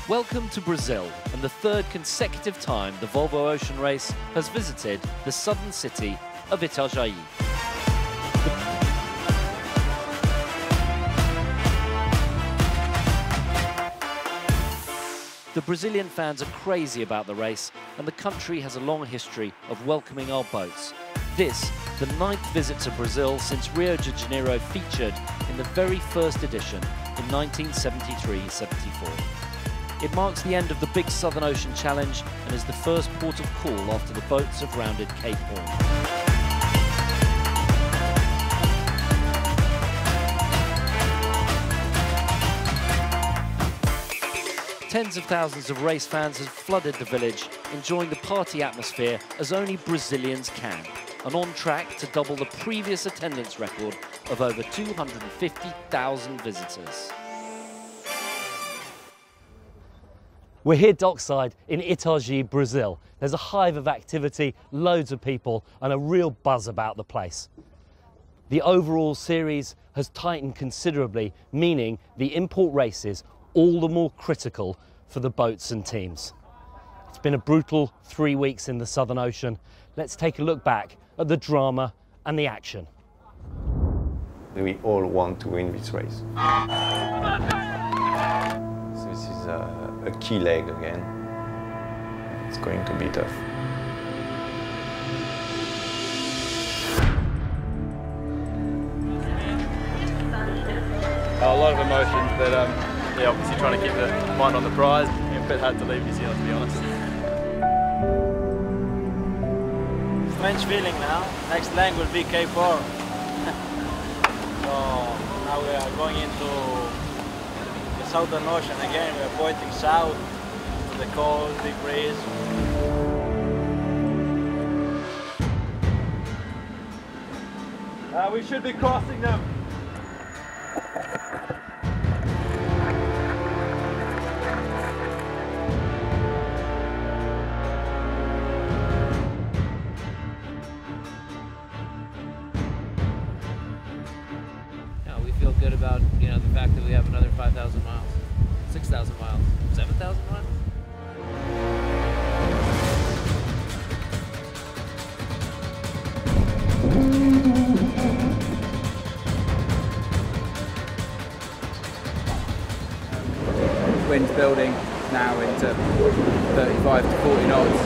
Welcome to Brazil, and the third consecutive time the Volvo Ocean Race has visited the southern city of Itajai. The Brazilian fans are crazy about the race, and the country has a long history of welcoming our boats. This, the 9th visit to Brazil since Rio de Janeiro featured in the very first edition in 1973-74. It marks the end of the big Southern Ocean Challenge and is the first port of call after the boats have rounded Cape Horn. Tens of thousands of race fans have flooded the village, enjoying the party atmosphere as only Brazilians can, and on track to double the previous attendance record of over 250,000 visitors. We're here dockside in Itajai, Brazil. There's a hive of activity, loads of people, and a real buzz about the place. The overall series has tightened considerably, meaning the import races all the more critical for the boats and teams. It's been a brutal 3 weeks in the Southern Ocean. Let's take a look back at the drama and the action. We all want to win this race. So this is a key leg again. It's going to be tough. A lot of emotions, but yeah, obviously trying to keep the mind on the prize. A bit hard to leave New Zealand, to be honest. Strange feeling now. Next leg will be Cape Horn. So now we are going into the Southern Ocean again. We are pointing south to the cold, deep breeze. We should be crossing them. We feel good about, the fact that we have another 5,000 miles, 6,000 miles, 7,000 miles. Wind's building now into 35 to 40 knots.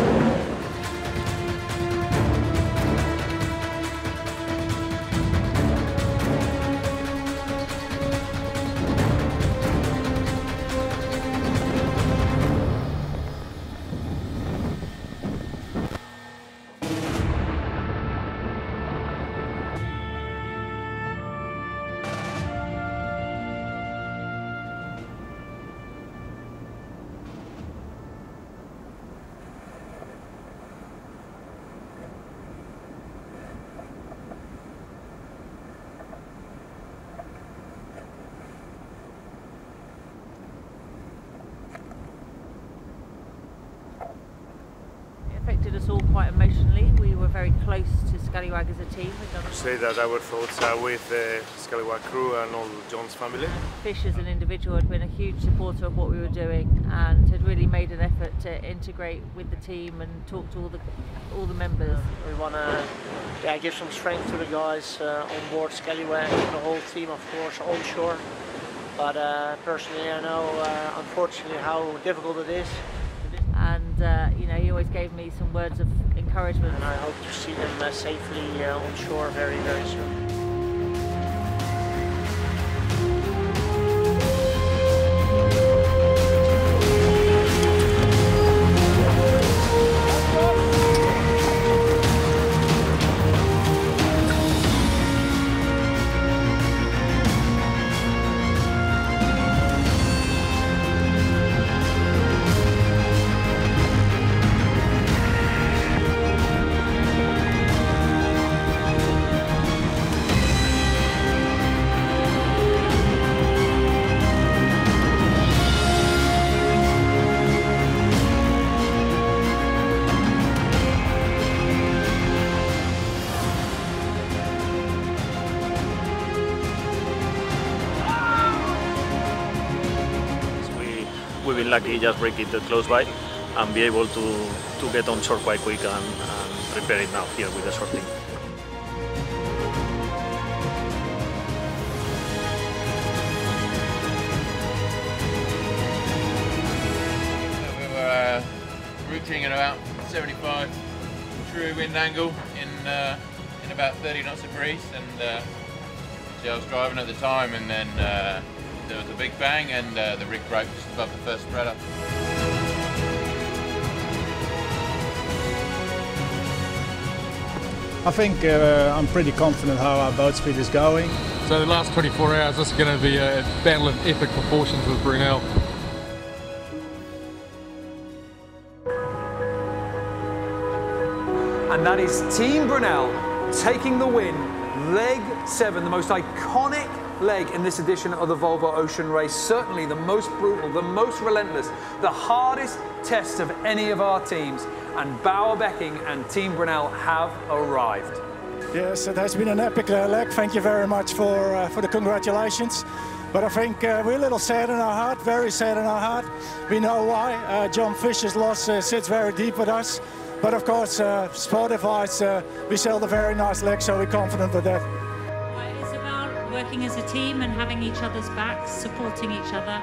Affected us all quite emotionally. We were very close to Scallywag as a team. To say that our thoughts are with the Scallywag crew and all John's family. Fish as an individual had been a huge supporter of what we were doing and had really made an effort to integrate with the team and talk to all the members. We want to give some strength to the guys on board Scallywag, the whole team of course onshore. But personally I know unfortunately how difficult it is. And he always gave me some words of encouragement. And I hope to see them safely on shore very, very soon. we've been lucky just break it close by and be able to get on shore quite quick and prepare it now here with the sorting. We were routing at about 75 true wind angle in about 30 knots of breeze, and so I was driving at the time, and then there was a big bang and the rig broke just above the first spreader. I think I'm pretty confident how our boat speed is going. So the last 24 hours, this is going to be a battle of epic proportions with Brunel. And that is Team Brunel taking the win. Leg 7, the most iconic leg in this edition of the Volvo Ocean Race. Certainly the most brutal, the most relentless, the hardest test of any of our teams. And Bauer Becking and Team Brunel have arrived. Yes, it has been an epic leg. Thank you very much for the congratulations. But I think we're a little sad in our heart, very sad in our heart. We know why. John Fisher's loss sits very deep with us. But of course, sport-wise, we sailed a very nice leg, so we're confident with that. It's about working as a team and having each other's backs, supporting each other.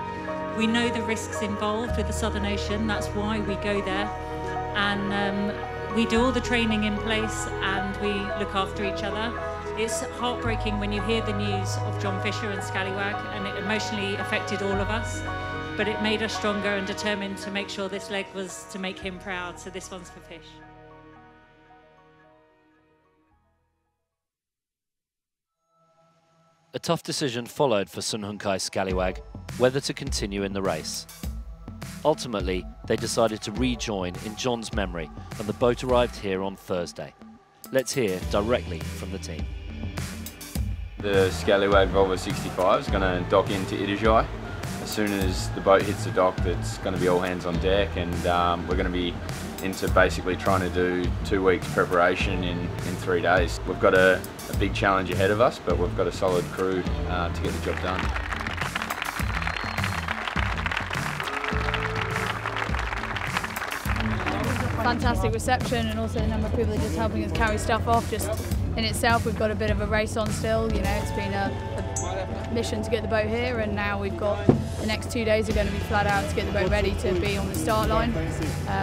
We know the risks involved with the Southern Ocean, that's why we go there. And we do all the training in place and we look after each other. It's heartbreaking when you hear the news of John Fisher and Scallywag, and it emotionally affected all of us. But it made us stronger and determined to make sure this leg was to make him proud, so this one's for Fish. A tough decision followed for Sun Hunkai Scallywag, whether to continue in the race. Ultimately, they decided to rejoin in John's memory, and the boat arrived here on Thursday. Let's hear directly from the team. The Scallywag Volvo 65 is going to dock into Itajai. As soon as the boat hits the dock, it's going to be all hands on deck, and we're going to be into basically trying to do 2 weeks preparation in 3 days. We've got a big challenge ahead of us, but we've got a solid crew to get the job done. Fantastic reception, and also the number of people that are just helping us carry stuff off. Just in itself, we've got a bit of a race on still. You know, it's been a mission to get the boat here, and now we've got the next 2 days are going to be flat out to get the boat ready to be on the start line.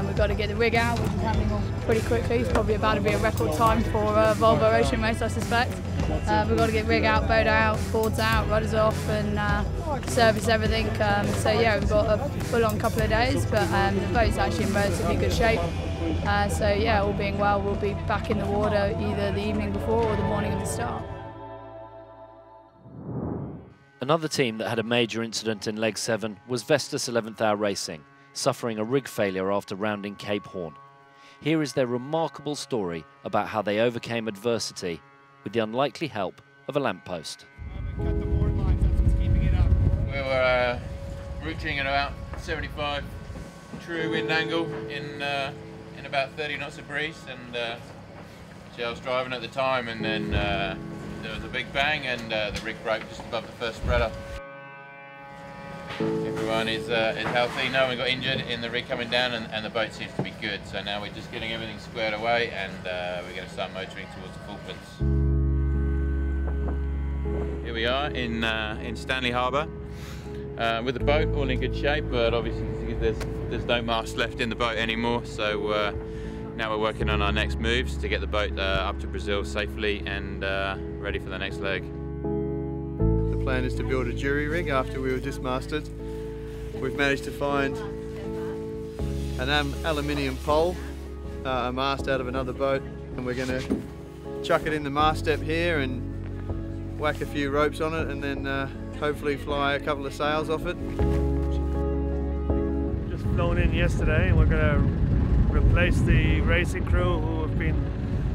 We've got to get the rig out, which is happening all pretty quickly. It's probably about to be a record time for Volvo Ocean Race, I suspect. We've got to get rig out, boat out, boards out, rudders off, and service everything. So yeah, we've got a full-on couple of days, but the boat's actually in relatively good shape. So yeah, all being well, we'll be back in the water either the evening before or the morning of the start. Another team that had a major incident in Leg 7 was Vestas 11th Hour Racing, suffering a rig failure after rounding Cape Horn. Here is their remarkable story about how they overcame adversity with the unlikely help of a lamppost. We were routing at about 75 true wind angle in about 30 knots of breeze, and so I was driving at the time, and then there was a big bang and the rig broke just above the first spreader. Everyone is healthy, no one got injured in the rig coming down, and the boat seems to be good. So now we're just getting everything squared away, and we're going to start motoring towards the Falklands. Here we are in Stanley Harbour with the boat all in good shape, but obviously there's no mast left in the boat anymore. So now we're working on our next moves to get the boat up to Brazil safely and ready for the next leg. The plan is to build a jury rig after we were dismasted. We've managed to find an aluminium pole, a mast out of another boat, and we're going to chuck it in the mast step here and whack a few ropes on it, and then hopefully fly a couple of sails off it. Just flown in yesterday, and we're going to replace the racing crew who have been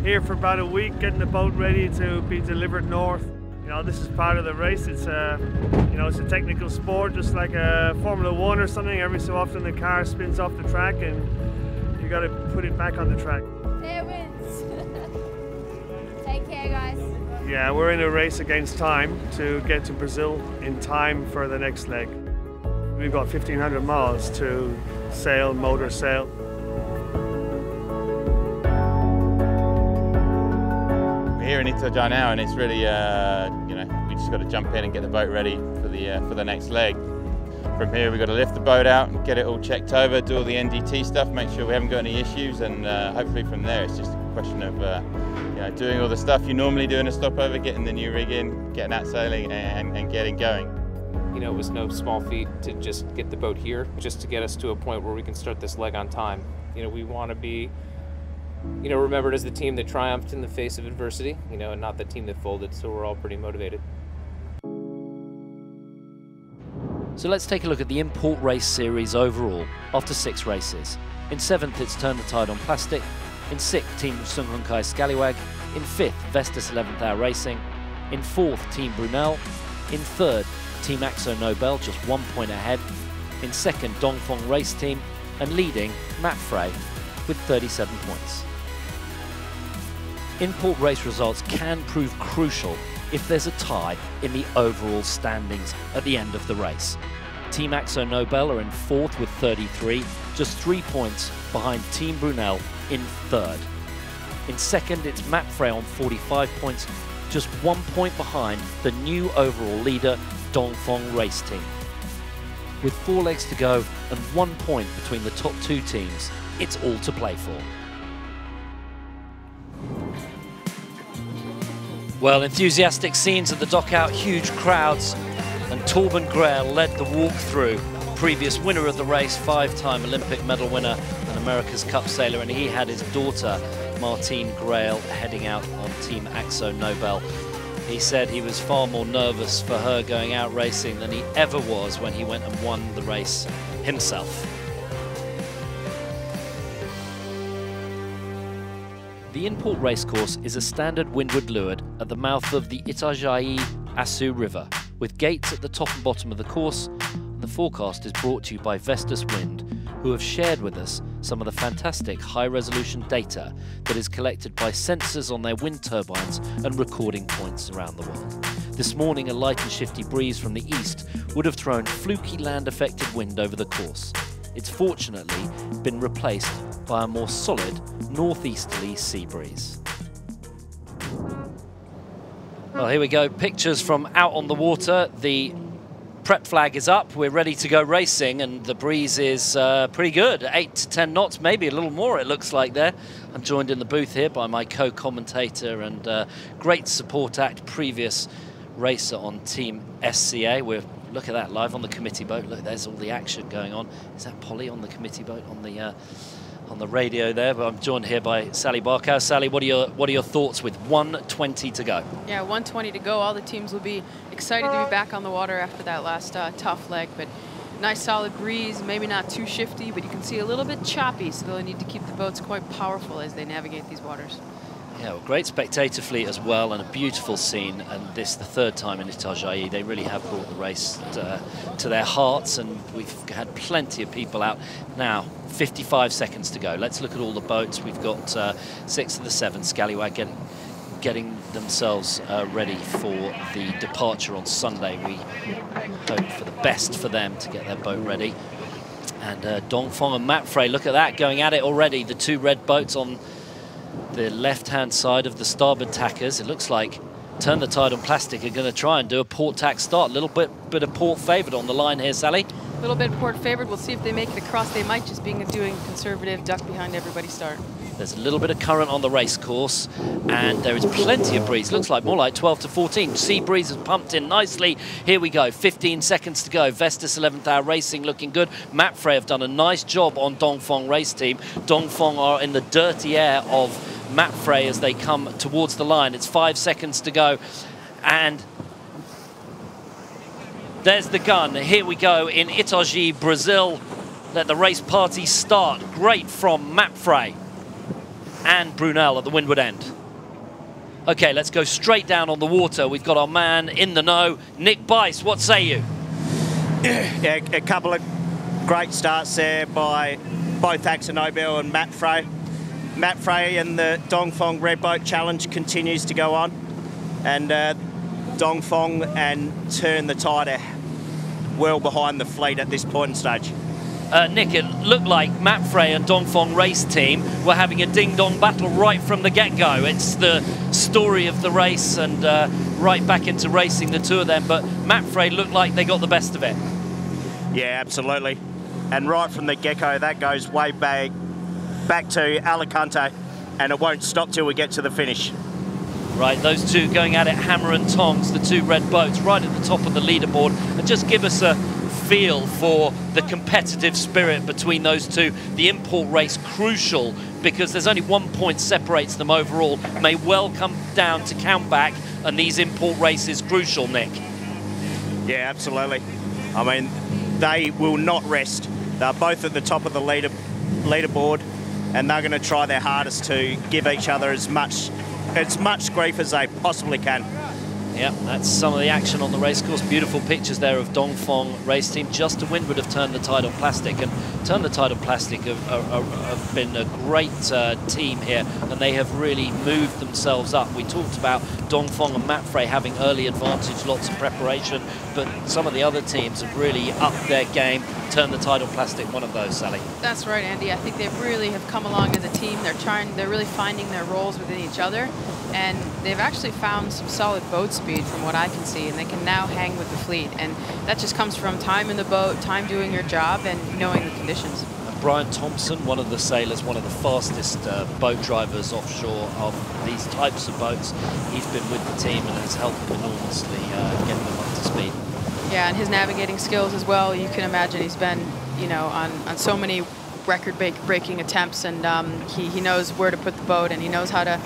here for about a week getting the boat ready to be delivered north. You know, this is part of the race. It's you know, it's a technical sport, just like a Formula 1 or something. Every so often the car spins off the track and you got to put it back on the track. Fair wins. Take care, guys. Yeah, we're in a race against time to get to Brazil in time for the next leg. We've got 1,500 miles to sail, motor sail. We're here in Itajai now, and it's really, you know, we just got to jump in and get the boat ready for the next leg. From here, we've got to lift the boat out and get it all checked over, do all the NDT stuff, make sure we haven't got any issues, and hopefully from there it's just a question of you know, doing all the stuff you normally do in a stopover, getting the new rig in, getting out sailing, and getting going. You know, it was no small feat to just get the boat here, just to get us to a point where we can start this leg on time. You know, we want to be, you know, remembered as the team that triumphed in the face of adversity, you know, and not the team that folded, so we're all pretty motivated. So let's take a look at the Import Race Series overall after 6 races. In 7th, it's Turn the Tide on Plastic. In 6th, Team Sun Hung Kai Scallywag. In 5th, Vestas 11th Hour Racing. In 4th, Team Brunel. In 3rd, Team Akzo Nobel, just 1 point ahead. In 2nd, Dongfeng Race Team. And leading, Matt Frey with 37 points. Import race results can prove crucial if there's a tie in the overall standings at the end of the race. Team Akzo Nobel are in 4th with 33, just 3 points behind Team Brunel in 3rd. In 2nd, it's Matt Frey on 45 points, just 1 point behind the new overall leader, Dongfeng Race Team. With 4 legs to go and 1 point between the top 2 teams, it's all to play for. Well, enthusiastic scenes at the dockout, huge crowds, and Torben Grael led the walk-through. Previous winner of the race, 5-time Olympic medal winner and America's Cup sailor, and he had his daughter, Martine Grael, heading out on Team Akzo Nobel. He said he was far more nervous for her going out racing than he ever was when he went and won the race himself. The Import Racecourse is a standard windward leeward at the mouth of the Itajai Asu River, with gates at the top and bottom of the course. And the forecast is brought to you by Vestas Wind, who have shared with us some of the fantastic high-resolution data that is collected by sensors on their wind turbines and recording points around the world. This morning, a light and shifty breeze from the east would have thrown fluky land-affected wind over the course. It's fortunately been replaced by a more solid northeasterly sea breeze. Well, here we go, pictures from out on the water. The prep flag is up, we're ready to go racing, and the breeze is pretty good, 8 to 10 knots, maybe a little more it looks like there. I'm joined in the booth here by my co-commentator and great support act, previous racer on Team SCA. Look at that, live on the committee boat. Look, there's all the action going on. Is that Polly on the committee boat on the radio there? But I'm joined here by Sally Barkow. Sally, what are your thoughts with 1:20 to go? Yeah, 1:20 to go. All the teams will be excited to be back on the water after that last tough leg. But nice solid breeze, maybe not too shifty, but you can see a little bit choppy, so they'll need to keep the boats quite powerful as they navigate these waters. Yeah, well, great spectator fleet as well, and a beautiful scene. And this the 3rd time in Itajai. They really have brought the race to their hearts, and we've had plenty of people out. Now, 55 seconds to go. Let's look at all the boats. We've got 6 of the 7 Scallywag getting themselves ready for the departure on Sunday. We hope for the best for them to get their boat ready. And Dongfeng and Matt Frey, look at that, going at it already. The 2 red boats on the left-hand side of the starboard tackers. It looks like Turn the Tide on Plastic are going to try and do a port tack start. A little bit of port favoured on the line here, Sally. A little bit port favored. We'll see if they make it across. They might just be doing conservative duck behind everybody start. There's a little bit of current on the race course, and there is plenty of breeze. Looks like more like 12 to 14. Sea breeze has pumped in nicely. Here we go, 15 seconds to go. Vestas 11th Hour Racing looking good. Matt Frey have done a nice job on Dongfeng Race Team. Dongfeng are in the dirty air of Matt Frey as they come towards the line. It's 5 seconds to go, and there's the gun. Here we go in Itajai, Brazil. Let the race party start. Great from Matt Frey and Brunel at the windward end. Okay, let's go straight down on the water. We've got our man in the know, Nick Bice. What say you? Yeah, a couple of great starts there by both Akzo Nobel and Matt Frey. Matt Frey and the Dongfeng Red Boat Challenge continues to go on, and Dongfeng and Turn the Tide are well behind the fleet at this point in stage. Nick, it looked like Mapfre and Dongfeng race team were having a ding-dong battle right from the get-go. It's the story of the race, and right back into racing, the two of them, but Mapfre looked like they got the best of it. Yeah, absolutely. And right from the get-go, that goes way back to Alicante, and it won't stop till we get to the finish. Right, those two going at it hammer and tongs, the two red boats right at the top of the leaderboard, and just give us a feel for the competitive spirit between those two. The import race crucial because there's only 1 point separates them overall. May well come down to count back, and these import races crucial, Nick. Yeah, absolutely. I mean, they will not rest. They're both at the top of the leaderboard, and they're going to try their hardest to give each other as much grief as they possibly can. Yeah, that's some of the action on the racecourse. Beautiful pictures there of Dongfeng race team just to windward of Turn the Tide on Plastic. And Turn the Tide on Plastic have been a great team here, and they have really moved themselves up. We talked about Dongfeng and Mapfre having early advantage, lots of preparation, but some of the other teams have really upped their game. Turn the Tide on Plastic, one of those, Sally. That's right, Andy. I think they really have come along as a team. They're really finding their roles within each other, and they've actually found some solid boat speed from what I can see, and they can now hang with the fleet. And that just comes from time in the boat, time doing your job, and knowing the conditions. And Brian Thompson, one of the sailors, one of the fastest boat drivers offshore of these types of boats, he's been with the team and has helped enormously get them up to speed. Yeah, and his navigating skills as well. You can imagine he's been, you know, on so many record-breaking attempts, and he knows where to put the boat, and he knows how to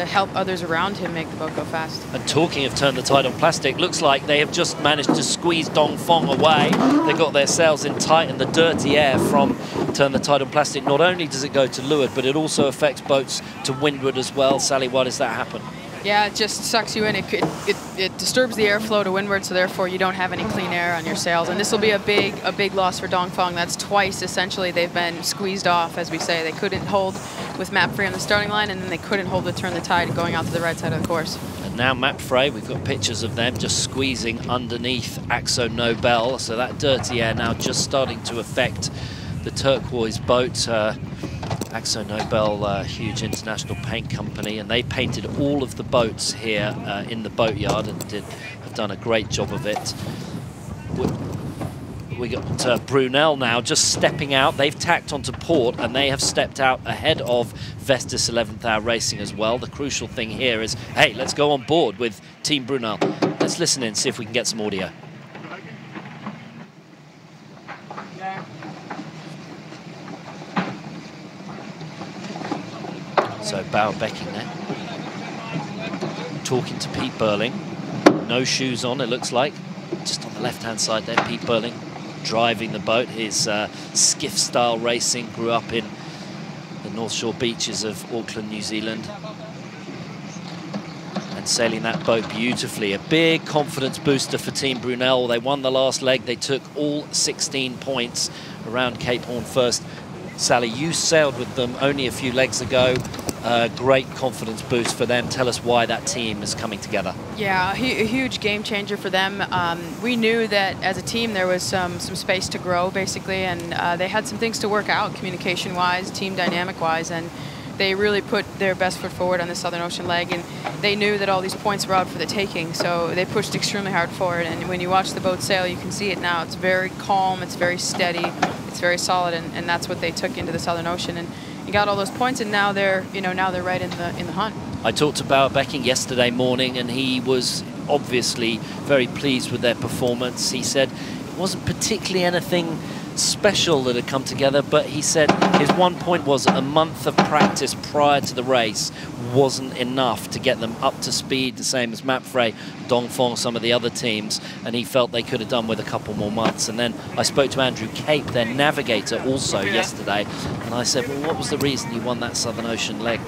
help others around him make the boat go fast. And talking of Turn the Tide on Plastic, looks like they have just managed to squeeze Dongfeng away. They got their sails in tight, and the dirty air from Turn the Tide on Plastic, not only does it go to leeward, but it also affects boats to windward as well. Sally, why does that happen? Yeah, it just sucks you in. It disturbs the airflow to windward, so therefore you don't have any clean air on your sails. And this will be a big loss for Dongfeng. That's twice, essentially, they've been squeezed off, as we say. They couldn't hold with Mapfre on the starting line, and then they couldn't hold with Turn the Tide going out to the right side of the course. And now Mapfre, we've got pictures of them just squeezing underneath Axo Nobel. So that dirty air now just starting to affect the turquoise boat. Axo Nobel, huge international paint company, and they painted all of the boats here in the boatyard and have done a great job of it. We got Brunel now just stepping out. They've tacked onto port, and they have stepped out ahead of Vestas 11th Hour Racing as well. The crucial thing here is, hey, let's go on board with Team Brunel. Let's listen in, see if we can get some audio. So Bauer Becking there, talking to Pete Burling. No shoes on, it looks like. Just on the left-hand side there, Pete Burling driving the boat. His skiff-style racing, grew up in the North Shore beaches of Auckland, New Zealand. And sailing that boat beautifully. A big confidence booster for Team Brunel. They won the last leg. They took all 16 points around Cape Horn first. Sally, you sailed with them only a few legs ago. Great confidence boost for them. Tell us why that team is coming together. Yeah, a huge game changer for them. We knew that as a team there was some space to grow, basically, and they had some things to work out communication-wise, team dynamic-wise, and they really put their best foot forward on the Southern Ocean leg, and they knew that all these points were out for the taking, so they pushed extremely hard forward. And when you watch the boat sail, you can see it now. It's very calm, it's very steady, it's very solid, and that's what they took into the Southern Ocean. And you got all those points, and now they're right in the hunt. I talked to Bauer Becking yesterday morning, and he was obviously very pleased with their performance. He said it wasn't particularly anything special that had come together, but he said his 1 point was a month of practice prior to the race wasn't enough to get them up to speed, the same as Mapfre, Dongfeng, some of the other teams, and he felt they could have done with a couple more months. And then I spoke to Andrew Cape, their navigator, also yesterday, and I said, well, what was the reason you won that Southern Ocean leg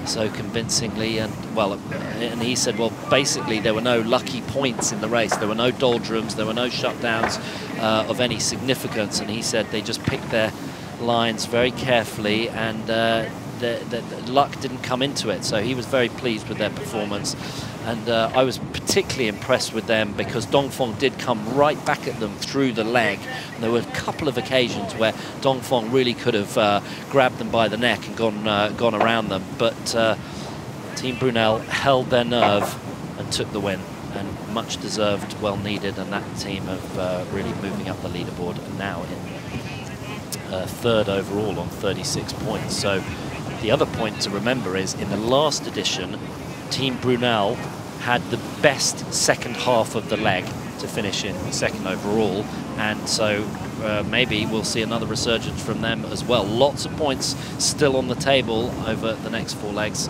so convincingly? And well, and he said, well, basically there were no lucky points in the race. There were no doldrums, there were no shutdowns of any significance, and he said they just picked their lines very carefully, and the luck didn't come into it. So he was very pleased with their performance. And I was particularly impressed with them because Dongfeng did come right back at them through the leg. And there were a couple of occasions where Dongfeng really could have grabbed them by the neck and gone around them. But Team Brunel held their nerve and took the win. And much deserved, well needed. And that team of really moving up the leaderboard and now in third overall on 36 points. So the other point to remember is in the last edition, Team Brunel had the best second half of the leg to finish in second overall, and so maybe we'll see another resurgence from them as well. Lots of points still on the table over the next 4 legs,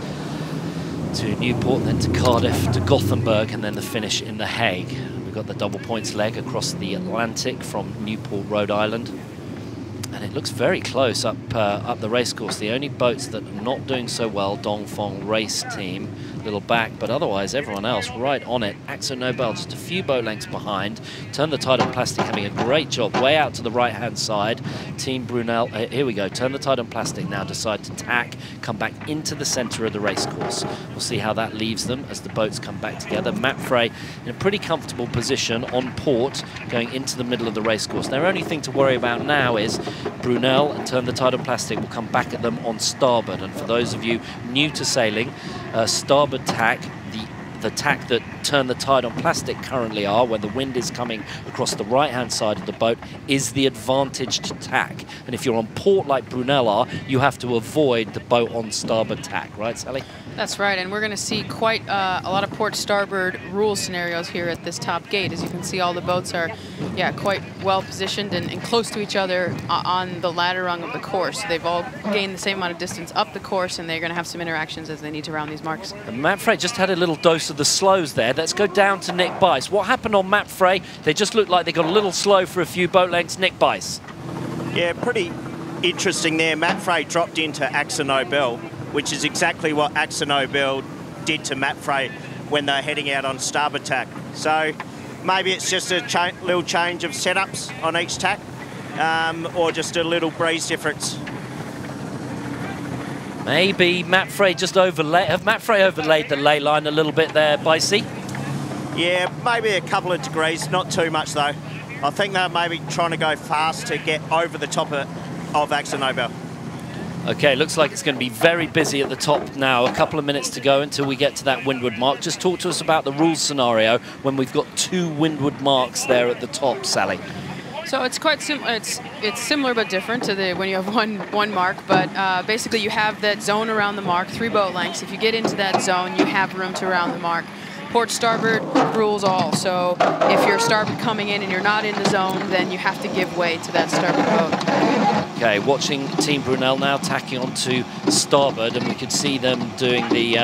to Newport, then to Cardiff, to Gothenburg, and then the finish in The Hague. We've got the double points leg across the Atlantic from Newport, Rhode Island. And it looks very close up the racecourse. The only boats that are not doing so well, Dongfeng race team, little back, but otherwise everyone else right on it. Akzo Nobel just a few boat lengths behind. Turn the Tide on Plastic having a great job way out to the right-hand side. Team Brunel, here we go, Turn the Tide on Plastic now decide to tack, come back into the centre of the racecourse. We'll see how that leaves them as the boats come back together. Matt Frey in a pretty comfortable position on port going into the middle of the racecourse. Their only thing to worry about now is Brunel and Turn the Tide on Plastic will come back at them on starboard. And for those of you new to sailing, starboard tack, the tack that Turn the Tide on Plastic currently are, where the wind is coming across the right-hand side of the boat, is the advantaged tack. And if you're on port like Brunel are, you have to avoid the boat on starboard tack, right, Sally? That's right, and we're going to see quite a lot of port starboard rule scenarios here at this top gate. As you can see, all the boats are, quite well positioned and close to each other on the ladder rung of the course. So they've all gained the same amount of distance up the course, and they're going to have some interactions as they need to round these marks. And Matt Frey just had a little dose of the slows there. Let's go down to Nick Bice. What happened on Matt Frey? They just looked like they got a little slow for a few boat lengths. Nick Bice. Yeah, pretty interesting there. Matt Frey dropped into Akzo Nobel, which is exactly what Akzo Nobel did to Matt Frey when they're heading out on starboard tack. So maybe it's just a little change of setups on each tack, or just a little breeze difference. Maybe Matt Frey just overlaid. Have Matt Frey overlaid the ley line a little bit there, Bicey? Yeah, maybe a couple of degrees, not too much though. I think they're maybe trying to go fast to get over the top of Akzo Nobel. Okay, looks like it's going to be very busy at the top now. A couple of minutes to go until we get to that windward mark. Just talk to us about the rules scenario when we've got 2 windward marks there at the top, Sally. So it's quite similar. It's similar but different to when you have one mark. But basically, you have that zone around the mark, 3 boat lengths. If you get into that zone, you have room to round the mark. Port starboard rules all. So if you're starboard coming in and you're not in the zone, then you have to give way to that starboard boat. Okay, watching Team Brunel now tacking onto starboard, and we could see them doing the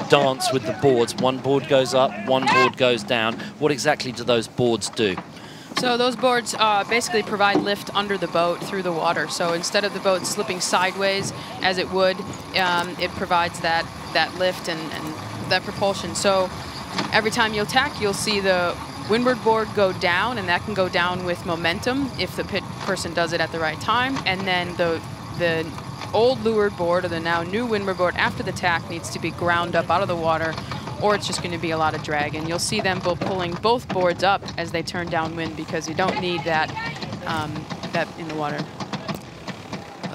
dance with the boards. One board goes up, one board goes down. What exactly do those boards do? So those boards basically provide lift under the boat through the water. So instead of the boat slipping sideways as it would, it provides that lift and that propulsion. So every time you'll tack, you'll see the windward board go down, and that can go down with momentum if the person does it at the right time. And then the old leeward board, or the now new windward board after the tack, needs to be ground up out of the water, or it's just going to be a lot of drag. And you'll see them pulling both boards up as they turn downwind, because you don't need that in the water.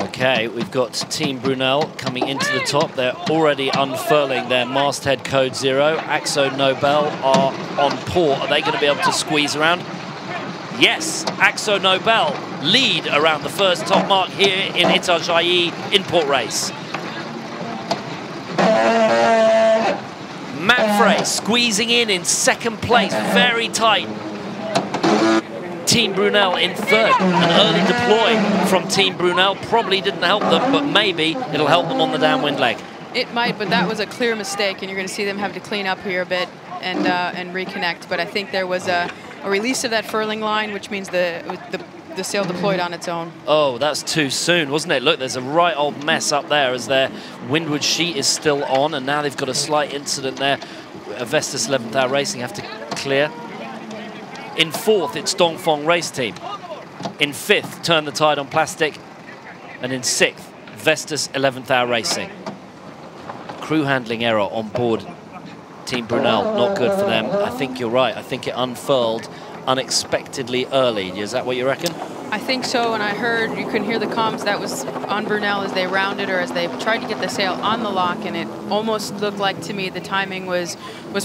Okay, we've got Team Brunel coming into the top. They're already unfurling their masthead code 0. Akzo Nobel are on port. Are they going to be able to squeeze around? Yes, Akzo Nobel lead around the first top mark here in Itajai in-port race. Matt Frey squeezing in second place, very tight. Team Brunel in third. An early deploy from Team Brunel probably didn't help them, but maybe it'll help them on the downwind leg. It might, but that was a clear mistake, and you're going to see them have to clean up here a bit and reconnect. But I think there was a release of that furling line, which means the sail deployed on its own. Oh, that's too soon, wasn't it? Look, there's a right old mess up there as their windward sheet is still on, and now they've got a slight incident there. Vestas 11th Hour Racing have to clear. In fourth, it's Dongfeng Race Team. In fifth, Turn the Tide on Plastic. And in sixth, Vestas 11th Hour Racing. Crew handling error on board Team Brunel, not good for them. I think you're right. I think it unfurled unexpectedly early. Is that what you reckon? I think so, and I heard, you couldn't hear the comms, that was on Brunel as they rounded or as they tried to get the sail on the lock, and it almost looked like to me the timing was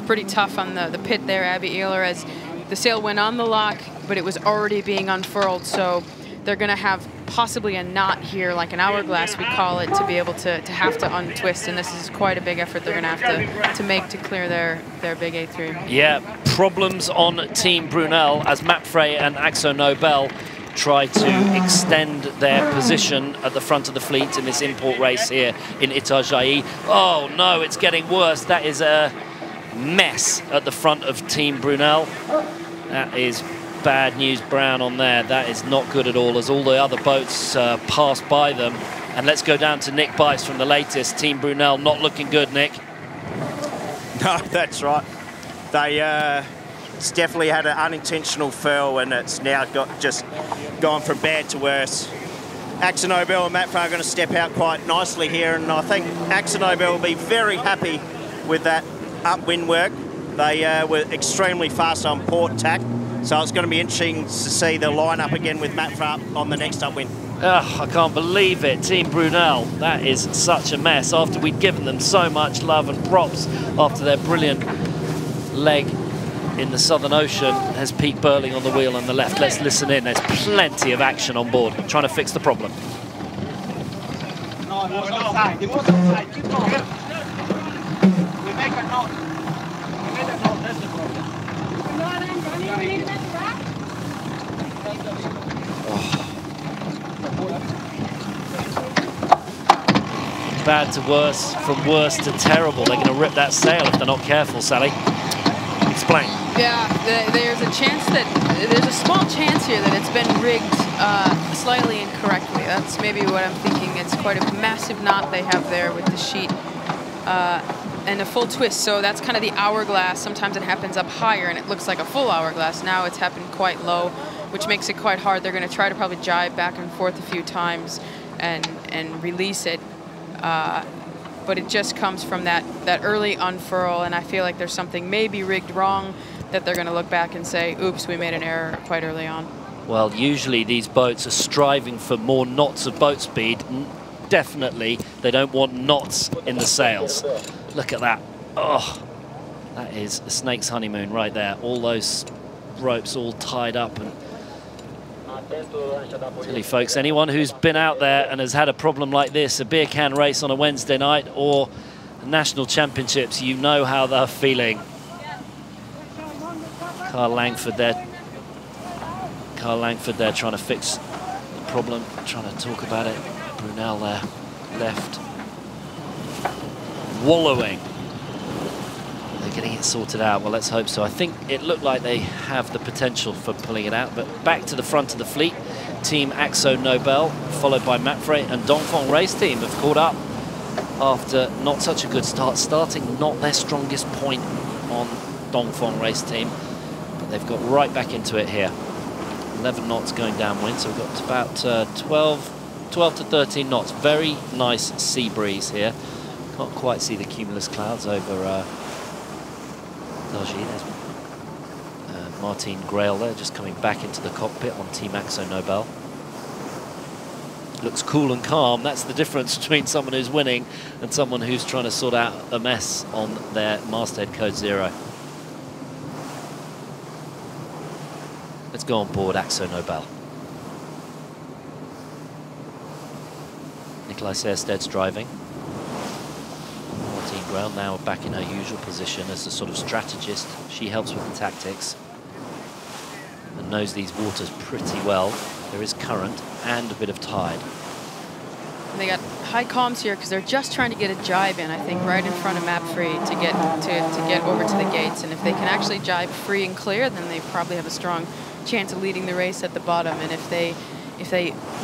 pretty tough on the pit there, Abby Ehler, as the sail went on the lock, but it was already being unfurled, so they're going to have possibly a knot here, like an hourglass we call it, to be able to have to untwist, and this is quite a big effort they're going to have to make to clear their big A3. Yeah, problems on Team Brunel as Mapfre and Akzo Nobel try to extend their position at the front of the fleet in this import race here in Itajai. Oh no, it's getting worse. That is a mess at the front of Team Brunel. That is bad news brown on there. That is not good at all as all the other boats pass by them. And let's go down to Nick Bice from the latest. Team Brunel not looking good, Nick. No, that's right. It's definitely had an unintentional furl, and it's now just gone from bad to worse. Akzo Nobel and Mapfre are going to step out quite nicely here, and I think Akzo Nobel will be very happy with that upwind work. They were extremely fast on port tack, so it's going to be interesting to see the line up again with Mapfre on the next upwind. I can't believe it. Team Brunel, that is such a mess after we'd given them so much love and props after their brilliant leg in the Southern Ocean. Has Pete Burling on the wheel on the left. Let's listen in. There's plenty of action on board, trying to fix the problem. No, it was offside. It was offside. Keep going. We make a knot. We made a knot. That's the problem. Bad to worse, from worse to terrible. They're going to rip that sail if they're not careful, Sally. Explain. Yeah, there's a small chance here that it's been rigged slightly incorrectly. That's maybe what I'm thinking. It's quite a massive knot they have there with the sheet and a full twist. So that's kind of the hourglass. Sometimes it happens up higher and it looks like a full hourglass. Now it's happened quite low, which makes it quite hard. They're going to try to probably jibe back and forth a few times and release it. But it just comes from that early unfurl, and I feel like there's something maybe rigged wrong that they're going to look back and say, oops, we made an error quite early on. Well, usually these boats are striving for more knots of boat speed. Definitely, they don't want knots in the sails. Look at that. Oh, that is a snake's honeymoon right there. All those ropes all tied up. And tell you folks, anyone who's been out there and has had a problem like this, a beer can race on a Wednesday night or national championships, you know how they're feeling. Carl Langford there trying to fix the problem, trying to talk about it. Brunel there, left, wallowing. They're getting it sorted out. Well, let's hope so. I think it looked like they have the potential for pulling it out, but back to the front of the fleet. Team Akzo Nobel, followed by Mapfre and Dongfeng race team, have caught up after not such a good start, starting not their strongest point on Dongfeng race team, but they've got right back into it here. 11 knots going downwind, so we've got about 12 to 13 knots. Very nice sea breeze here. Can't quite see the cumulus clouds over There's Martin Grail there, just coming back into the cockpit on Team Akzo Nobel. Looks cool and calm. That's the difference between someone who's winning and someone who's trying to sort out a mess on their masthead Code Zero. Let's go on board Akzo Nobel. Nikolai Sersted's driving. Martine Grail now back in her usual position as a sort of strategist. She helps with the tactics and knows these waters pretty well. There is current and a bit of tide. And they got high comms here because they're just trying to get a jibe in, I think, right in front of Mapfre to get over to the gates. And if they can actually jibe free and clear, then they probably have a strong chance of leading the race at the bottom. And if they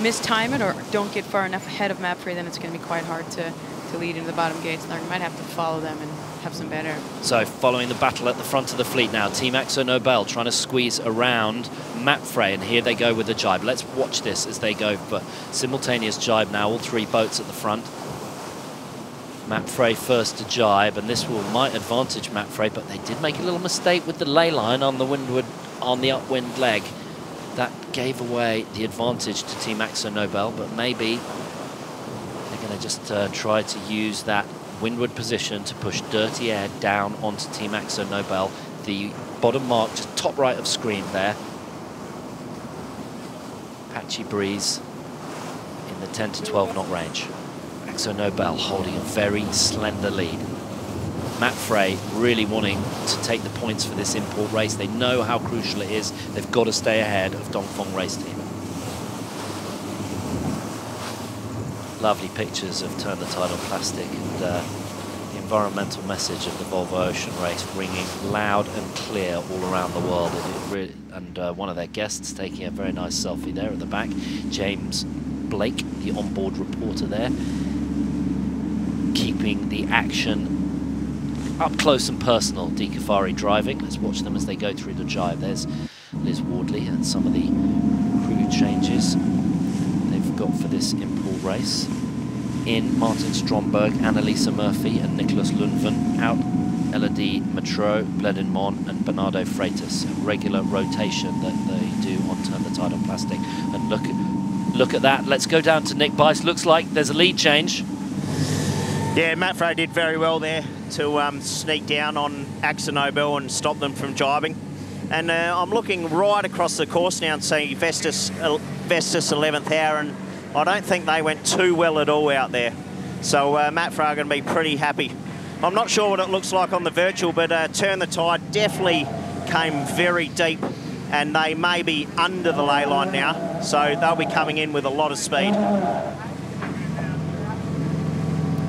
mistime it or don't get far enough ahead of Mapfre, then it's going to be quite hard to lead into the bottom gates. And they might have to follow them and have some better. So following the battle at the front of the fleet now, Team Akzo Nobel trying to squeeze around Mapfre, and here they go with the jibe. Let's watch this as they go for simultaneous jibe now, all three boats at the front. Matt Frey first to jibe, and this might advantage Matt Frey, but they did make a little mistake with the ley line on the upwind leg. That gave away the advantage to Team Akzo Nobel, but maybe they're going to just try to use that windward position to push dirty air down onto Team Akzo Nobel. The bottom mark, just top right of screen there. Patchy breeze in the 10 to 12 knot range. Akzo Nobel holding a very slender lead. Matt Frey really wanting to take the points for this import race. They know how crucial it is. They've got to stay ahead of Dongfeng race team. Lovely pictures of Turn the Tide on Plastic, and the environmental message of the Volvo Ocean Race ringing loud and clear all around the world. And one of their guests taking a very nice selfie there at the back, James Blake, the onboard reporter there, keeping the action up close and personal. Dikafari driving. Let's watch them as they go through the jibe. There's Liz Wardley and some of the crew changes they've got for this import race. In, Martin Stromberg, Annalisa Murphy and Nicholas Lundven. Out, Elodie Metro, Bledin Mon and Bernardo Freitas. A regular rotation that they do on Turn the Tide on Plastic. And look at that. Let's go down to Nick Bice. Looks like there's a lead change. Yeah, Matt Frey did very well there to sneak down on Akzo Nobel and stop them from jibing. And I'm looking right across the course now and seeing Vestas 11th hour, and I don't think they went too well at all out there. So Matt Frey are going to be pretty happy. I'm not sure what it looks like on the virtual, but Turn the Tide definitely came very deep, and they may be under the ley line now, so they'll be coming in with a lot of speed.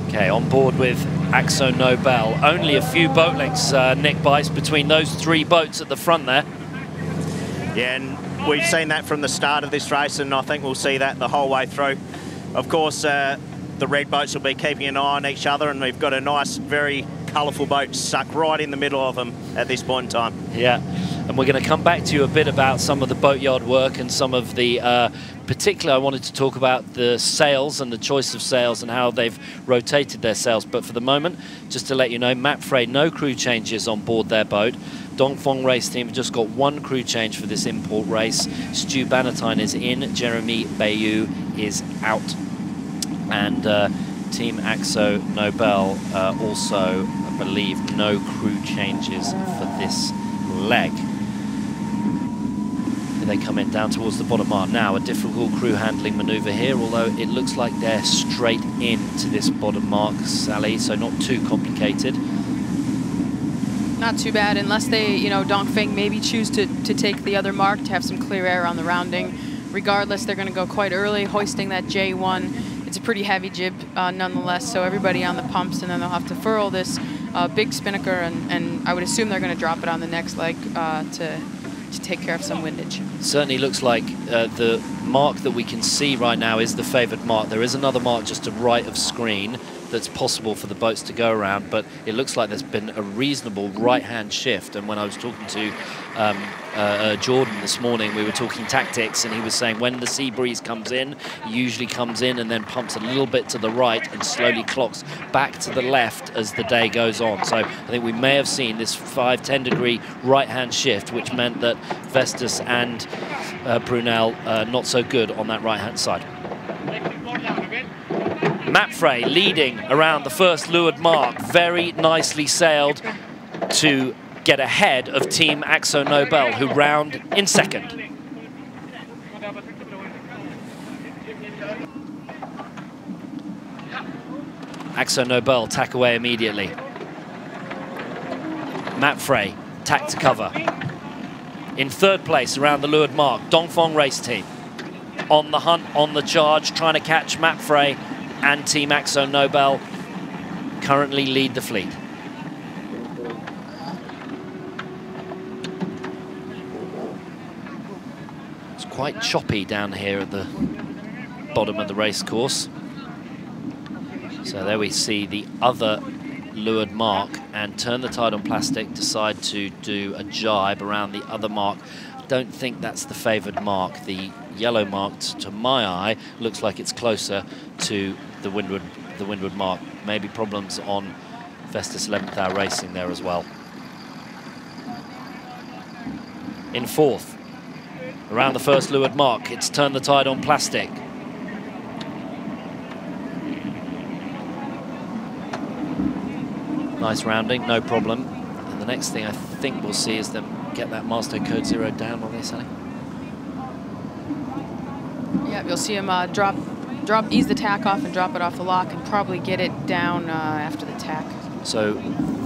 Okay, on board with Akzo Nobel. Only a few boat lengths, Nick Bice, between those three boats at the front there. Yeah, and we've seen that from the start of this race, and I think we'll see that the whole way through. Of course, the red boats will be keeping an eye on each other, and we've got a nice, very colourful boat stuck right in the middle of them at this point in time. Yeah, and we're going to come back to you a bit about some of the boatyard work and some of the... particularly, I wanted to talk about the sails and the choice of sails and how they've rotated their sails. But for the moment, just to let you know, Matt Frey, no crew changes on board their boat. Dongfeng race team have just got one crew change for this import race. Stu Bannatyne is in, Jeremy Bayou is out. And Team Akzo Nobel also, I believe, no crew changes for this leg. They come in down towards the bottom mark now. A difficult crew handling manoeuvre here, although it looks like they're straight into this bottom mark, Sally, so not too complicated. Not too bad, unless they, you know, Dongfeng maybe choose to take the other mark to have some clear air on the rounding. Regardless, they're going to go quite early, hoisting that J1. It's a pretty heavy jib nonetheless, so everybody on the pumps, and then they'll have to furl this big spinnaker, and I would assume they're going to drop it on the next leg to take care of some windage. Certainly looks like the mark that we can see right now is the favoured mark. There is another mark just to right of screen that's possible for the boats to go around, but it looks like there's been a reasonable right-hand shift. And when I was talking to Jordan this morning, we were talking tactics, and he was saying when the sea breeze comes in, it usually comes in and then pumps a little bit to the right and slowly clocks back to the left as the day goes on. So I think we may have seen this 5-10 degree right-hand shift, which meant that Vestas and Brunel not so good on that right-hand side. Matt Frey leading around the first leeward mark, very nicely sailed to get ahead of Team Akzo Nobel, who round in second. Akzo Nobel tack away immediately. Matt Frey tack to cover. In third place around the leeward mark, Dongfeng race team on the hunt, on the charge, trying to catch Matt Frey, and Team Akzo Nobel currently lead the fleet. It's quite choppy down here at the bottom of the race course. So there we see the other leeward mark, and Turn the Tide on Plastic decide to do a jibe around the other mark. I don't think that's the favoured mark. The yellow mark, to my eye, looks like it's closer to the windward, the windward mark. Maybe problems on Vestas 11th Hour Racing there as well. In fourth, around the first leeward mark, it's Turn the Tide on plastic. Nice rounding, no problem. And the next thing I think we'll see is them get that masthead code 0 down on this, Sally. Yeah, you'll see him ease the tack off and drop it off the lock and probably get it down after the tack. So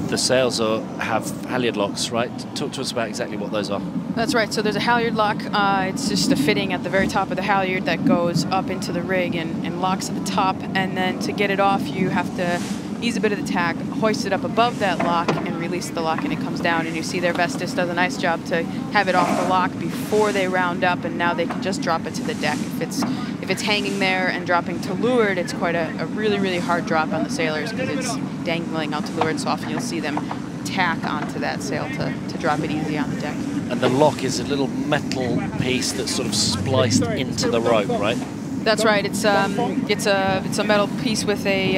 the sails have halyard locks, right? Talk to us about exactly what those are. That's right. So there's a halyard lock. It's just a fitting at the very top of the halyard that goes up into the rig and locks at the top. And then to get it off, you have to ease a bit of the tack, hoist it up above that lock, and release the lock, and it comes down. And you see there Vestas does a nice job to have it off the lock before they round up, and now they can just drop it to the deck. If it's hanging there and dropping to leeward, it's quite a really, really hard drop on the sailors because it's dangling out to leeward, so often you'll see them tack onto that sail to drop it easy on the deck. And the lock is a little metal piece that's sort of spliced into the rope, right? That's right. It's a metal piece with a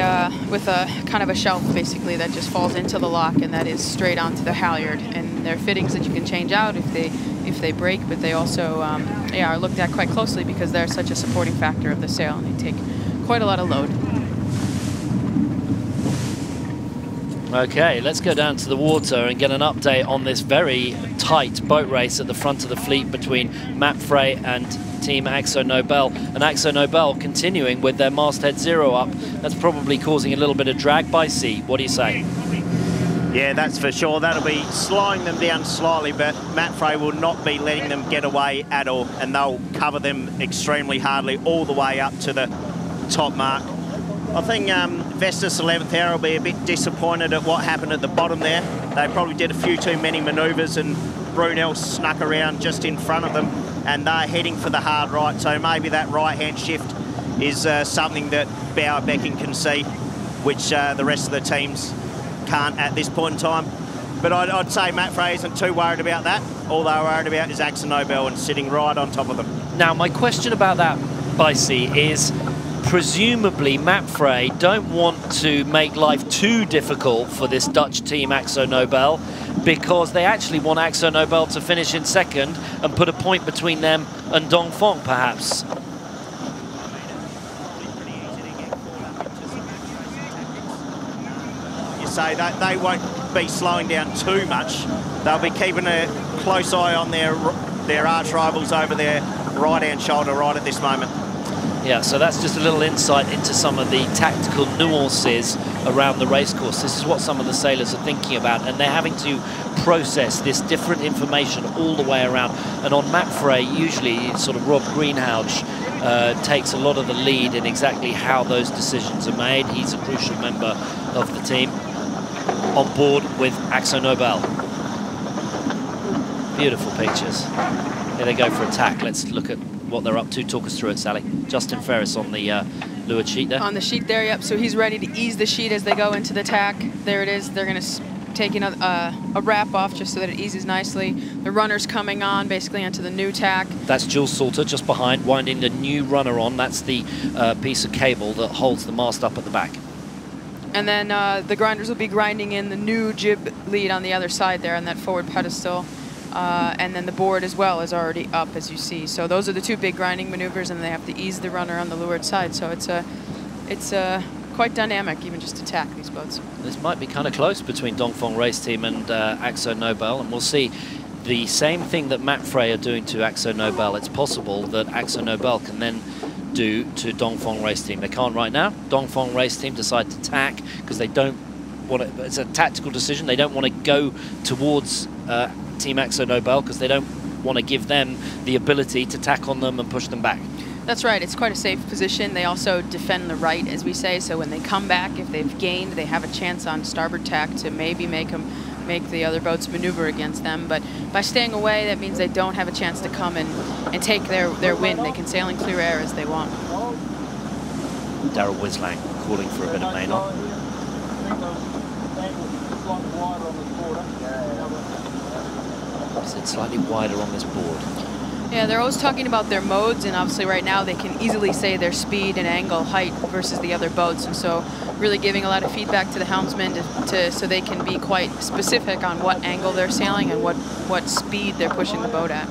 kind of a shelf basically that just falls into the lock, and that is straight onto the halyard. And they're fittings that you can change out if they break, but they also are looked at quite closely because they're such a supporting factor of the sail, and they take quite a lot of load. Okay, let's go down to the water and get an update on this very tight boat race at the front of the fleet between Mapfre and Team Akzo Nobel. And Akzo Nobel continuing with their masthead 0 up. That's probably causing a little bit of drag by sea. What do you say? Yeah, that's for sure. That'll be slowing them down slightly, but Mapfre will not be letting them get away at all, and they'll cover them extremely hardly all the way up to the top mark. I think Vestas 11th Hour will be a bit disappointed at what happened at the bottom there. They probably did a few too many manoeuvres, and Brunel snuck around just in front of them, and they're heading for the hard right, so maybe that right-hand shift is something that Bauer Becking can see, which the rest of the teams can't at this point in time. But I'd say Mapfre isn't too worried about that. All they're worried about is Akzo Nobel and sitting right on top of them. Now, my question about that by sea is, presumably Mapfre don't want to make life too difficult for this Dutch team Akzo Nobel, because they actually want Akzo Nobel to finish in second and put a point between them and Dongfeng, perhaps. You say that they won't be slowing down too much. They'll be keeping a close eye on their arch rivals over their right-hand shoulder right at this moment. Yeah, so that's just a little insight into some of the tactical nuances around the racecourse. This is what some of the sailors are thinking about, and they're having to process this different information all the way around. And on Mapfre, usually sort of Rob Greenhalgh takes a lot of the lead in exactly how those decisions are made. He's a crucial member of the team on board with Akzo Nobel. Beautiful pictures. Here they go for attack. Let's look at what they're up to. Talk us through it, Sally. Justin Ferris on the leeward sheet there. On the sheet there, yep. So he's ready to ease the sheet as they go into the tack. There it is. They're going to take a wrap off just so that it eases nicely. The runner's coming on basically onto the new tack. That's Jules Salter just behind, winding the new runner on. That's the piece of cable that holds the mast up at the back. And then the grinders will be grinding in the new jib lead on the other side there on that forward pedestal. And then the board as well is already up, as you see. So those are the two big grinding maneuvers, and they have to ease the runner on the leeward side. So it's quite dynamic, even just to tack these boats. This might be kind of close between Dongfeng Race Team and Akzo Nobel, and we'll see the same thing that Mapfre are doing to Akzo Nobel. It's possible that Akzo Nobel can then do to Dongfeng Race Team. They can't right now. Dongfeng Race Team decide to tack because they don't want to. It's a tactical decision. They don't want to go towards Team Akzo Nobel because they don't want to give them the ability to tack on them and push them back. That's right. It's quite a safe position. They also defend the right, as we say, so when they come back, if they've gained, they have a chance on starboard tack to maybe make the other boats maneuver against them. But by staying away, that means they don't have a chance to come and take their wind. They can sail in clear air as they want. Daryl Wislang calling for a bit of main on. Is it slightly wider on this board? Yeah, they're always talking about their modes, and obviously right now they can easily say their speed and angle, height versus the other boats, and so really giving a lot of feedback to the helmsmen so they can be quite specific on what angle they're sailing and what speed they're pushing the boat at.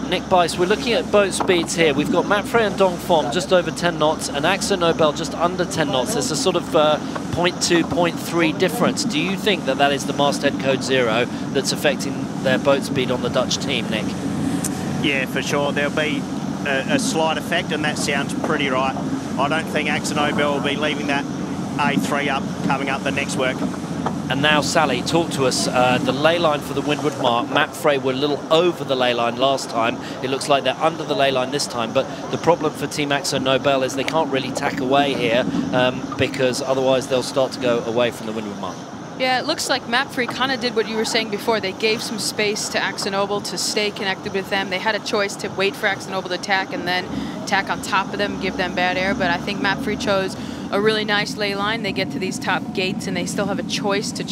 Nick Bice, we're looking at boat speeds here. We've got Mapfre and Dongfeng just over 10 knots and Akzo Nobel just under 10 knots. There's a sort of 0.2, 0.3 difference. Do you think that that is the masthead code 0 that's affecting their boat speed on the Dutch team, Nick? Yeah, for sure. There'll be a slight effect, and that sounds pretty right. I don't think Akzo Nobel will be leaving that A3 up, coming up the next work. And now, Sally, talk to us. The ley line for the windward mark. Mapfre were a little over the ley line last time. It looks like they're under the ley line this time. But the problem for Team Akzo Nobel is they can't really tack away here because otherwise they'll start to go away from the windward mark. Yeah, it looks like Mapfre kind of did what you were saying before. They gave some space to Akzo Nobel to stay connected with them. They had a choice to wait for Akzo Nobel to tack and then tack on top of them, give them bad air. But I think Mapfre chose a really nice ley line. They get to these top gates and they still have a choice to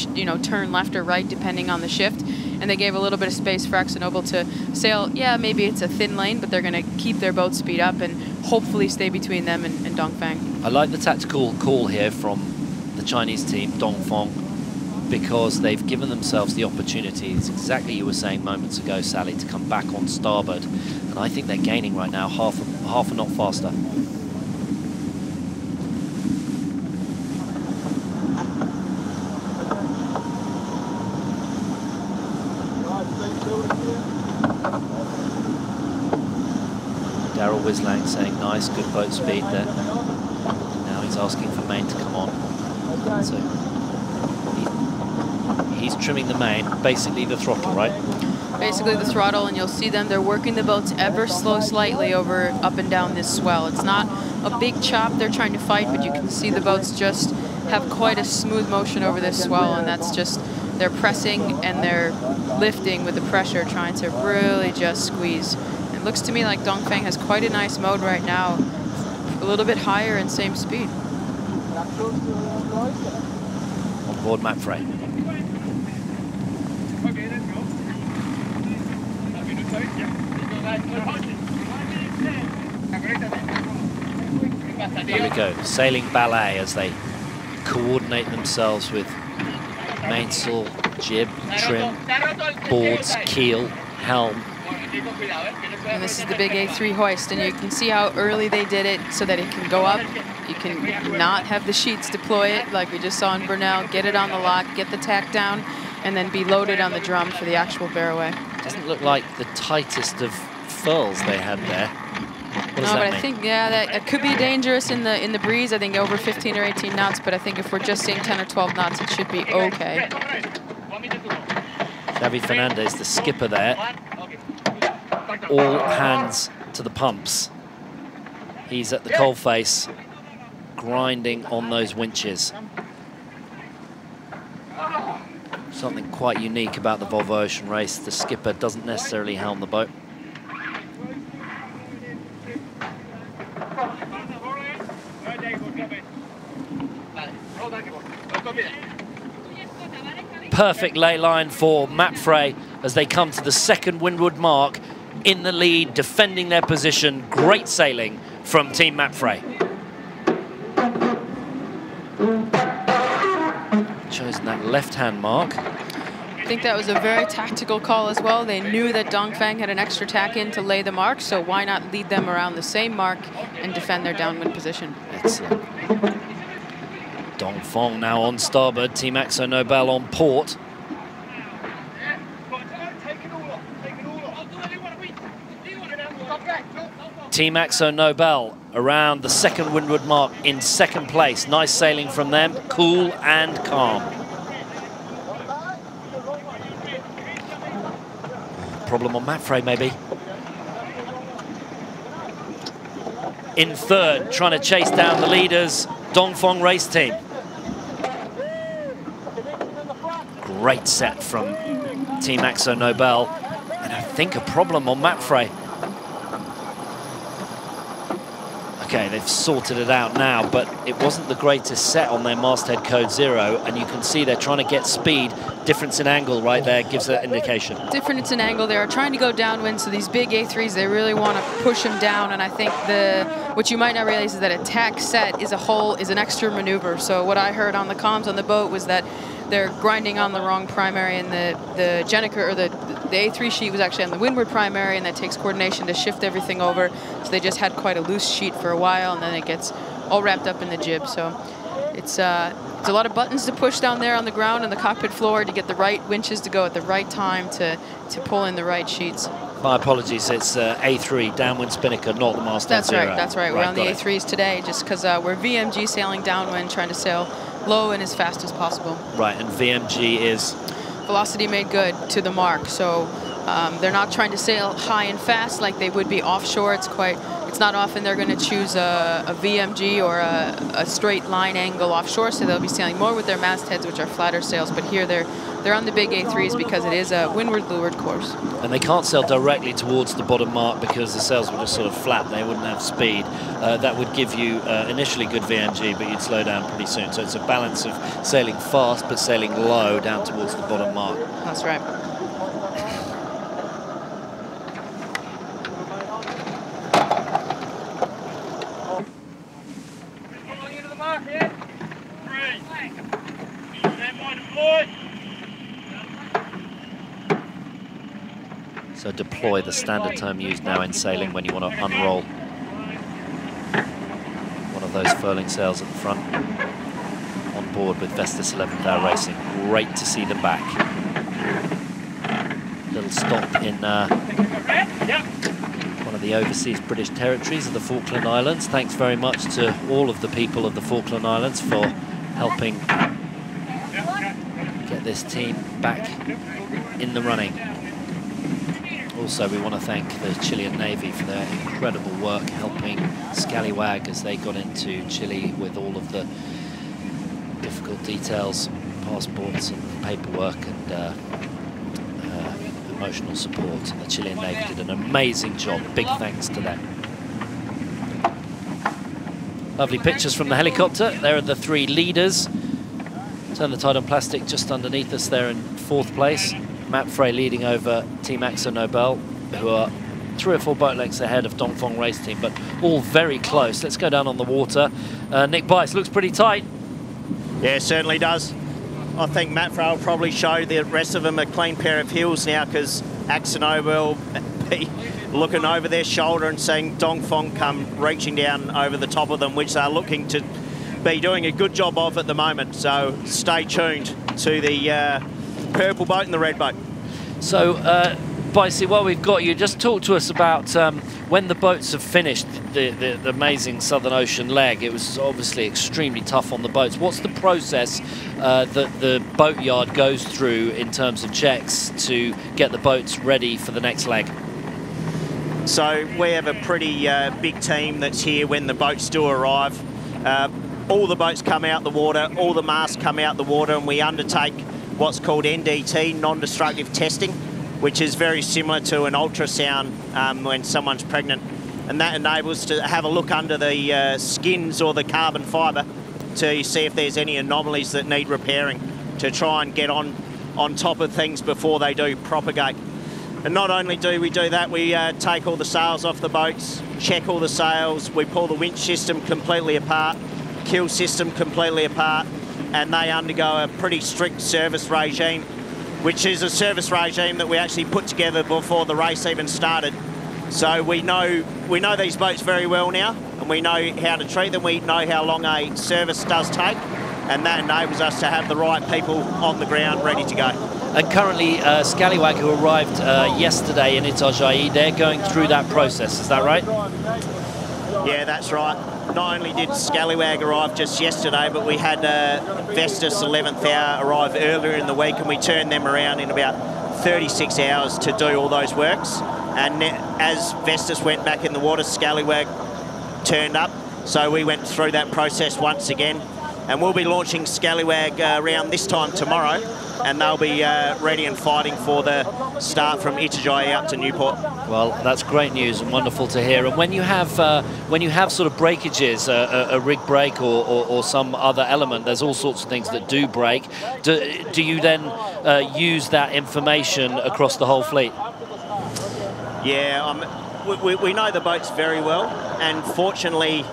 turn left or right depending on the shift, and they gave a little bit of space for Akzo Nobel to sail. Yeah, maybe it's a thin lane, but they're going to keep their boat speed up and hopefully stay between them and Dongfeng. I like the tactical call here from the Chinese team, Dongfeng, because they've given themselves the opportunity, it's exactly you were saying moments ago, Sally, to come back on starboard, and I think they're gaining right now half a knot faster. Daryl Wislang saying nice, good boat speed there. Now he's asking for main to come on. So he's trimming the main, basically the throttle, right? Basically the throttle, and you'll see them, they're working the boats ever slightly over up and down this swell. It's not a big chop they're trying to fight, but you can see the boats just have quite a smooth motion over this swell, and that's just, they're pressing and they're lifting with the pressure, trying to really just squeeze. It looks to me like Dongfeng has quite a nice mode right now, a little bit higher and same speed. On board Mapfre. Here we go, sailing ballet as they coordinate themselves with mainsail, jib, trim, boards, keel, helm. And this is the big A3 hoist, and you can see how early they did it so that it can go up. You can not have the sheets deploy it like we just saw in Brunel, get it on the lock, get the tack down, and then be loaded on the drum for the actual bear-away. Doesn't look like the tightest of furls they had there. What does that mean? I think, yeah, that could be dangerous in the breeze. I think over 15 or 18 knots, but I think if we're just seeing 10 or 12 knots, it should be okay. Xavi Fernandez, the skipper there. All hands to the pumps. He's at the coalface, grinding on those winches. Something quite unique about the Volvo Ocean Race. The skipper doesn't necessarily helm the boat. Perfect ley line for Mapfre as they come to the second windward mark, in the lead, defending their position. Great sailing from Team Mapfre. Chosen that left-hand mark. I think that was a very tactical call as well. They knew that Dongfeng had an extra tack in to lay the mark, so why not lead them around the same mark and defend their downwind position? Excellent. Dongfeng now on starboard, Team Akzo Nobel on port. Team Akzo Nobel around the second windward mark in second place. Nice sailing from them, cool and calm. Problem on Mapfre maybe. In third, trying to chase down the leaders, Dongfeng race team. Great set from Team Akzo Nobel, and I think a problem on Mapfre. Okay, they've sorted it out now, but it wasn't the greatest set on their masthead code 0, and you can see they're trying to get speed. Difference in angle right there gives that indication. Difference in angle. They are trying to go downwind, so these big A3s, they really want to push them down, and I think what you might not realize is that a tack set is an extra maneuver. So what I heard on the comms on the boat was that they're grinding on the wrong primary, and the Jenica, or the A3 sheet was actually on the windward primary, and that takes coordination to shift everything over. So they just had quite a loose sheet for a while, and then it gets all wrapped up in the jib. So it's a lot of buttons to push down there on the ground and the cockpit floor to get the right winches to go at the right time to pull in the right sheets. My apologies, it's A3, downwind spinnaker, not the masthead 0. That's right. We're on the A3s today just because we're VMG sailing downwind, trying to sail low and as fast as possible. Right, and VMG is? Velocity made good to the mark. So they're not trying to sail high and fast like they would be offshore. It's not often they're going to choose a VMG or a straight line angle offshore, so they'll be sailing more with their mastheads, which are flatter sails. But here they're on the big A3s because it is a windward-leeward course. And they can't sail directly towards the bottom mark because the sails were just sort of flat. They wouldn't have speed. That would give you initially good VMG, but you'd slow down pretty soon. So it's a balance of sailing fast but sailing low down towards the bottom mark. That's right. So deploy, the standard term used now in sailing when you want to unroll one of those furling sails at the front. On board with Vestas 11th Hour Racing. Great to see them back. Little stop in one of the overseas British territories of the Falkland Islands. Thanks very much to all of the people of the Falkland Islands for helping get this team back in the running. Also, we want to thank the Chilean Navy for their incredible work helping Scallywag as they got into Chile with all of the difficult details, passports and paperwork and emotional support. And the Chilean Navy did an amazing job. Big thanks to them. Lovely pictures from the helicopter. There are the 3 leaders. Turn the tide on plastic just underneath us there in 4th place. Matt Frey leading over Team Axo Nobel, who are 3 or 4 boat lengths ahead of Dongfeng race team, but all very close. Let's go down on the water. Nick Bice looks pretty tight. Yeah, certainly does. I think Matt Frey will probably show the rest of them a clean pair of heels now, because Axo Nobel be looking over their shoulder and seeing Dongfeng come reaching down over the top of them, which they're looking to be doing a good job of at the moment. So stay tuned to the purple boat and the red boat. So, Bicey, while we've got you, just talk to us about when the boats have finished the amazing Southern Ocean leg. It was obviously extremely tough on the boats. What's the process that the boatyard goes through in terms of checks to get the boats ready for the next leg? So we have a pretty big team that's here when the boats do arrive. All the boats come out the water, all the masts come out the water, and we undertake what's called NDT, non-destructive testing, which is very similar to an ultrasound when someone's pregnant. And that enables to have a look under the skins or the carbon fibre to see if there's any anomalies that need repairing, to try and get on top of things before they do propagate. And not only do we do that, we take all the sails off the boats, check all the sails, we pull the winch system completely apart, kill system completely apart, and they undergo a pretty strict service regime, which is a service regime that we actually put together before the race even started. So we know these boats very well now, and we know how to treat them. We know how long a service does take, and that enables us to have the right people on the ground ready to go. And currently, Scallywag, who arrived yesterday in Itajai, they're going through that process, is that right? Yeah, that's right. Not only did Scallywag arrive just yesterday, but we had Vestas 11th Hour arrive earlier in the week, and we turned them around in about 36 hours to do all those works. And as Vestas went back in the water, Scallywag turned up. So we went through that process once again. And we'll be launching Scallywag around this time tomorrow, and they'll be ready and fighting for the start from Itajai out to Newport. Well, that's great news and wonderful to hear. And when you have sort of breakages, a rig break or some other element, there's all sorts of things that do break. Do you then use that information across the whole fleet? Yeah, we know the boats very well, and fortunately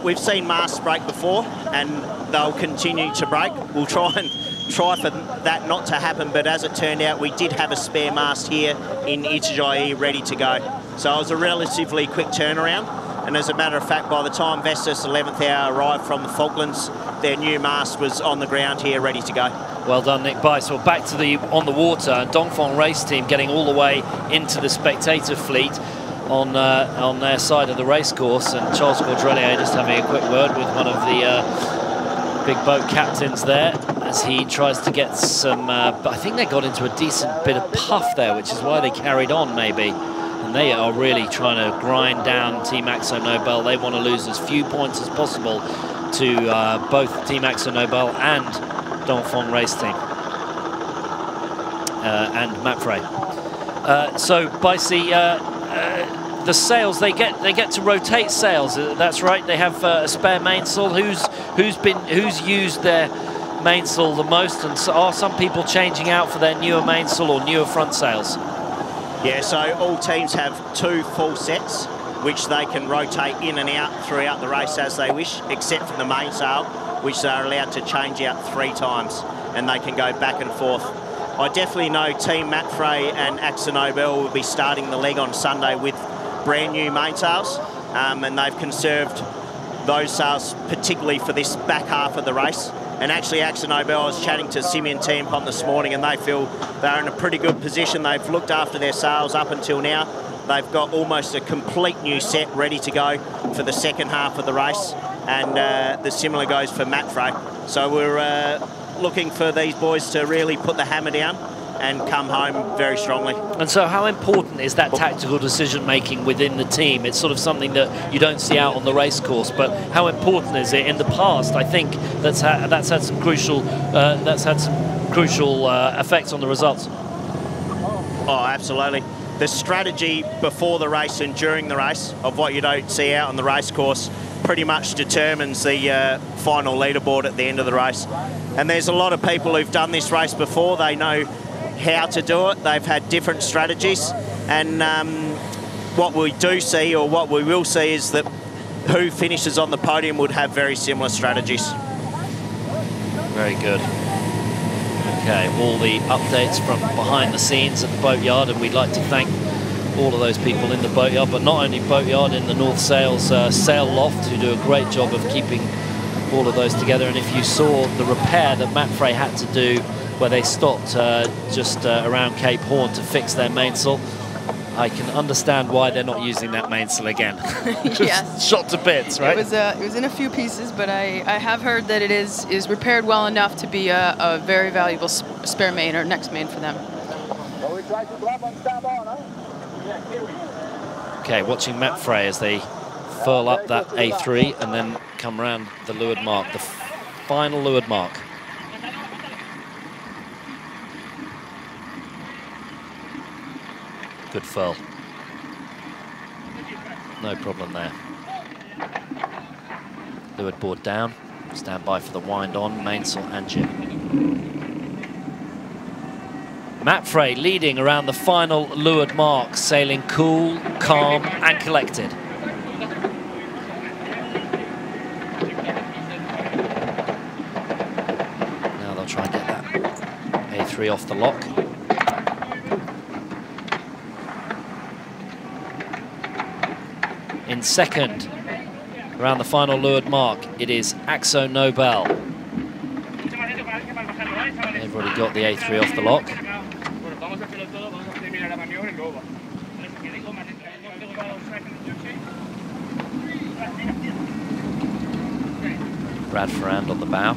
we've seen masts break before, and they'll continue to break. We'll try for that not to happen, but as it turned out, we did have a spare mast here in Itajai ready to go. So it was a relatively quick turnaround, and as a matter of fact, by the time Vestas 11th hour arrived from the Falklands, their new mast was on the ground here ready to go. Well done, Nick Bice. Well, back to the on the water. Dongfeng race team getting all the way into the spectator fleet on their side of the race course, and Charles Caudrelier just having a quick word with one of the big boat captains there as he tries to get some, but I think they got into a decent bit of puff there, which is why they carried on maybe. And they are really trying to grind down Team Akzo Nobel. They want to lose as few points as possible to both Team Akzo Nobel and Dongfeng race team and Mapfre. So Bicey, the sails, they get to rotate sails. That's right. They have a spare mainsail. Who's used their mainsail the most, and so are some people changing out for their newer mainsail or newer front sails? Yeah, so all teams have 2 full sets, which they can rotate in and out throughout the race as they wish, except for the mainsail, which they're allowed to change out 3 times, and they can go back and forth. I definitely know Team Mapfre and Akzo Nobel will be starting the leg on Sunday with brand new mainsails, and they've conserved those sails particularly for this back half of the race. And actually Akzo Nobel, I was chatting to Simeon Tiampont this morning, and they feel they're in a pretty good position. They've looked after their sails up until now. They've got almost a complete new set ready to go for the second half of the race, and the similar goes for Mapfre. So we're looking for these boys to really put the hammer down and come home very strongly. And so how important is that tactical decision making within the team? It's sort of something that you don't see out on the race course, but how important is it? In the past, I think that's had some crucial effects on the results. Oh, absolutely. The strategy before the race and during the race of what you don't see out on the race course pretty much determines the final leaderboard at the end of the race. And there's a lot of people who've done this race before. They know how to do it. They've had different strategies, and what we do see, or what we will see, is that who finishes on the podium would have very similar strategies. Very good. Okay, all the updates from behind the scenes at the boatyard, and we'd like to thank all of those people in the boatyard, but not only boatyard, in the North Sails sail loft, who do a great job of keeping all of those together. And if you saw the repair that Mapfre had to do, where they stopped just around Cape Horn to fix their mainsail, I can understand why they're not using that mainsail again. Yes. Shot to bits, right? It was in a few pieces, but I have heard that it is repaired well enough to be a very valuable spare main or next main for them. Okay, watching Mapfre as they furl up that A3 and then come around the leeward mark, the final leeward mark. Good furl. No problem there. Leeward board down. Stand by for the wind on, mainsail and jib. Mapfre leading around the final leeward mark, sailing cool, calm and collected. Now they'll try and get that A3 off the lock. In second, around the final leeward mark, it is Akzo Nobel. They've already got the A3 off the lock. Brad Ferrand on the bow.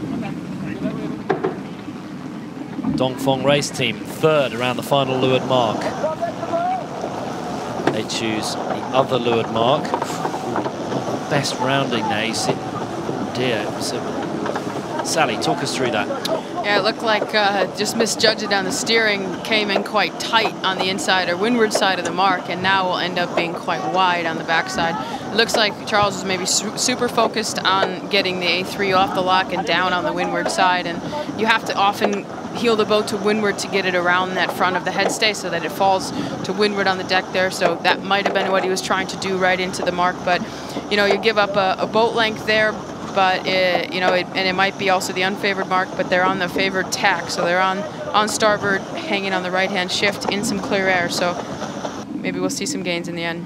Dongfeng race team, third around the final leeward mark. They choose the other leeward mark. Best rounding there, you see. dear. It was Sally, talk us through that. Yeah, it looked like just misjudged it on the steering, came in quite tight on the inside or windward side of the mark, and now will end up being quite wide on the backside. It looks like Charles was maybe super focused on getting the A3 off the lock and down on the windward side, and you have to often heel the boat to windward to get it around that front of the headstay so that it falls to windward on the deck there. So that might have been what he was trying to do right into the mark, but you know, you give up a boat length there, but you know, and it might be also the unfavored mark, but they're on the favored tack, so they're on starboard, hanging on the right-hand shift in some clear air. So maybe we'll see some gains in the end.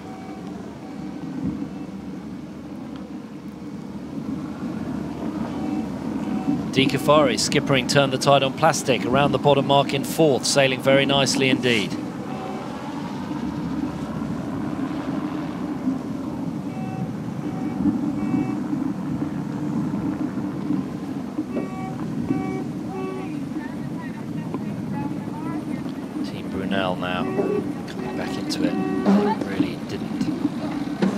Di Cafari skippering Turn the Tide on Plastic around the bottom mark in 4th, sailing very nicely indeed. Team Brunel now coming back into it. Really didn't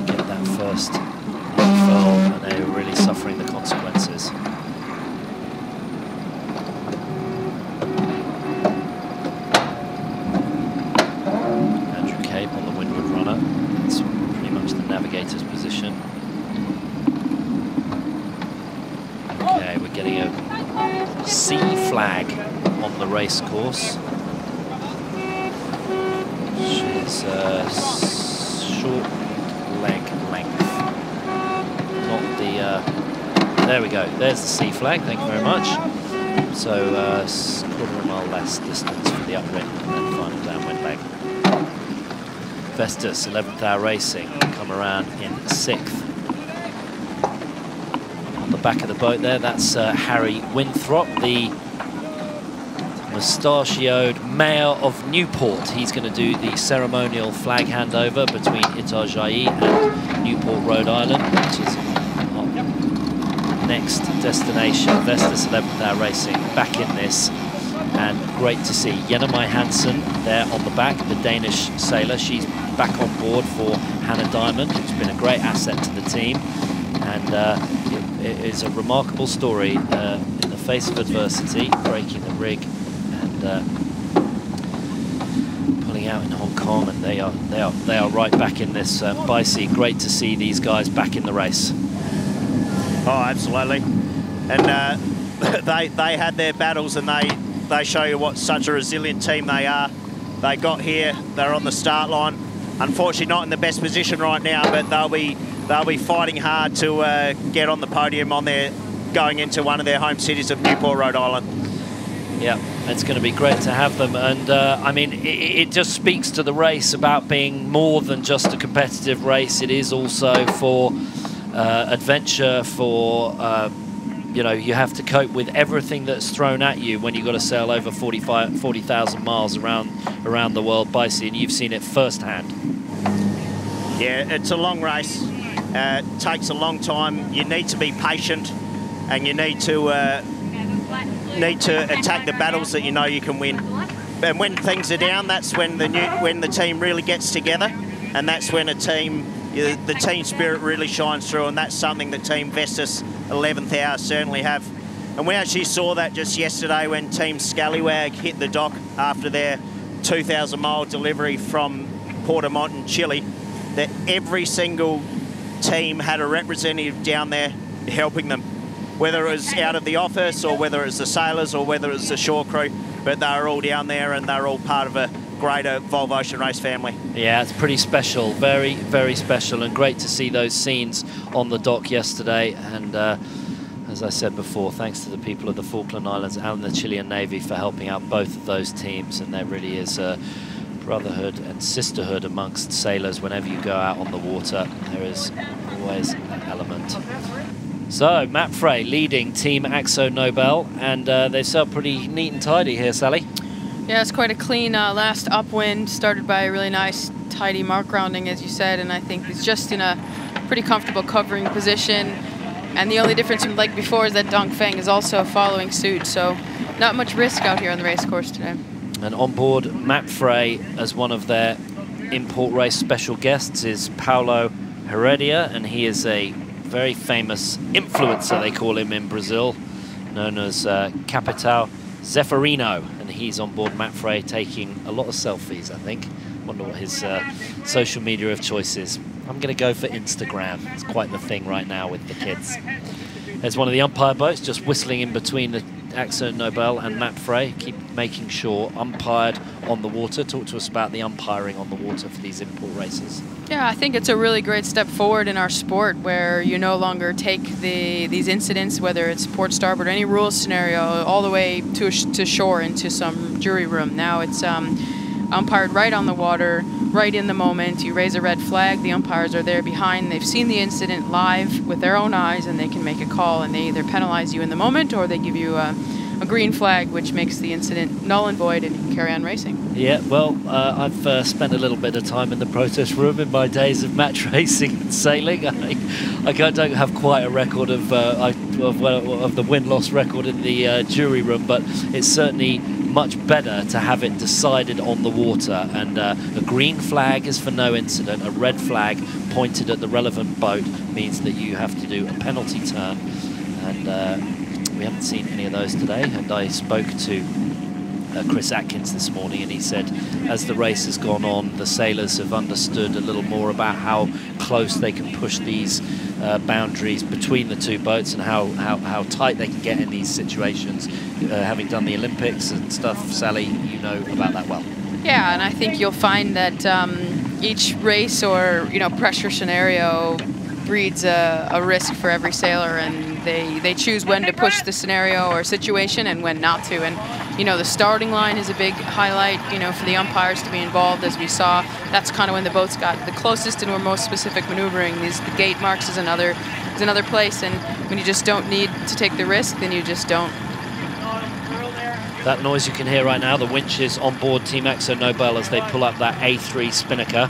get that first fall, and they were really suffering the consequences. On the windward runner, it's pretty much the navigator's position. Okay, we're getting a C flag on the race course. She's short leg length, not the. There we go. There's the C flag. Thank you very much. So quarter of a mile less distance for the upwind and then final downwind leg. Vestas, 11th hour racing, come around in 6th. On the back of the boat there, that's Harry Winthrop, the mustachioed mayor of Newport. He's going to do the ceremonial flag handover between Itajai and Newport, Rhode Island, which is our next destination. Vestas, 11th hour racing, back in this. And great to see Jennemai Hansen there on the back, the Danish sailor. She's back on board for Hannah Diamond, who's been a great asset to the team. And it is a remarkable story in the face of adversity, breaking the rig and pulling out in Hong Kong. And they are right back in this by sea. Great to see these guys back in the race. Oh, absolutely. And they had their battles, and they show you what such a resilient team they are. They got here, they're on the start line. Unfortunately not in the best position right now, but they'll be fighting hard to get on the podium going into one of their home cities of Newport, Rhode Island. Yeah, it's going to be great to have them, and I mean, it just speaks to the race about being more than just a competitive race. It is also for adventure, for you know, you have to cope with everything that's thrown at you when you've got to sail over 40,000 miles around the world by sea, and you've seen it firsthand. Yeah, it's a long race. It takes a long time. You need to be patient, and you need to attack the battles that you know you can win. And when things are down, that's when the team really gets together, and that's when the team spirit really shines through, and that's something that Team Vestas 11th hour certainly have. And we actually saw that just yesterday when Team Scallywag hit the dock after their 2,000 mile delivery from Portimont in Chile, that every single team had a representative down there helping them, whether it was out of the office or whether it was the sailors or whether it was the shore crew, but they were all down there and they're all part of a greater Volvo Ocean Race family. Yeah, it's pretty special, very, very special, and great to see those scenes on the dock yesterday. And as I said before, thanks to the people of the Falkland Islands and the Chilean Navy for helping out both of those teams. And there really is a brotherhood and sisterhood amongst sailors. Whenever you go out on the water, there is always an element. So, Matt Frey leading Team Axo Nobel, and they sail pretty neat and tidy here, Sally. Yeah, it's quite a clean last upwind, started by a really nice, tidy mark rounding, as you said, and I think it's just in a pretty comfortable covering position. And the only difference from the leg before is that Dongfeng is also following suit, so not much risk out here on the race course today. And on board Matt Frey as one of their import race special guests is Paulo Heredia, and he is a very famous influencer, they call him in Brazil, known as Capitão Zeferino, and he's on board Matt Frey taking a lot of selfies, I think. Wonder what his social media of choice is. I'm going to go for Instagram. It's quite the thing right now with the kids. There's one of the umpire boats just whistling in between the Akzo Nobel and Matt Frey. Keep making sure umpired on the water. Talk to us about the umpiring on the water for these import races. Yeah, I think it's a really great step forward in our sport where you no longer take these incidents, whether it's port starboard or any rule scenario, all the way to shore into some jury room. Now it's umpired right on the water, right in the moment. You raise a red flag, the umpires are there behind. They've seen the incident live with their own eyes, and they can make a call, and they either penalize you in the moment or they give you a green flag, which makes the incident null and void, and you can carry on racing. Yeah, well, I've spent a little bit of time in the protest room in my days of match racing and sailing. I don't have quite a record of the win-loss record in the jury room, but it's certainly much better to have it decided on the water. And a green flag is for no incident. A red flag pointed at the relevant boat means that you have to do a penalty turn. And we haven't seen any of those today. And I spoke to Chris Atkins this morning, and he said as the race has gone on, the sailors have understood a little more about how close they can push these boundaries between the two boats and how tight they can get in these situations. Having done the Olympics and stuff, Sally, you know about that well. Yeah, and I think you'll find that each race or pressure scenario breeds a risk for every sailor, and they choose when to push the scenario or situation and when not to. And the starting line is a big highlight, for the umpires to be involved. As we saw, that's kind of when the boats got the closest and were most specific maneuvering. The gate marks is another place, and when you just don't need to take the risk, then you just don't. That noise you can hear right now, the winches on board Team Akzo Nobel as they pull up that A3 spinnaker.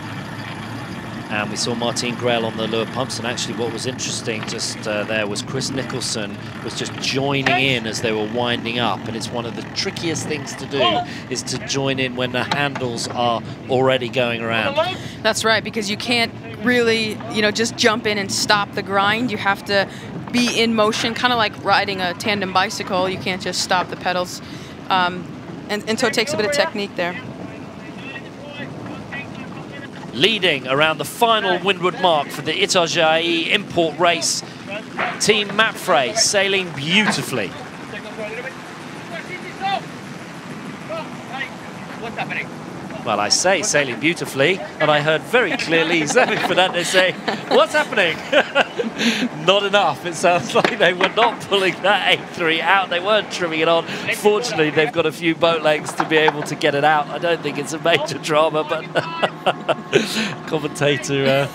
And we saw Martin Grail on the lure pumps, and actually what was interesting just there was Chris Nicholson was just joining in as they were winding up, and it's one of the trickiest things to do is to join in when the handles are already going around. That's right, because you can't really, just jump in and stop the grind. You have to be in motion, kind of like riding a tandem bicycle. You can't just stop the pedals, and so it takes a bit of technique there. Leading around the final windward mark for the Itajai import race, Team Matt Frey sailing beautifully. What's happening? Well, I say sailing beautifully, and I heard very clearly Xavier Fernandez say, "What's happening?" Not enough. It sounds like they were not pulling that A3 out. They weren't trimming it on. Fortunately, they've got a few boat lengths to be able to get it out. I don't think it's a major drama, but commentator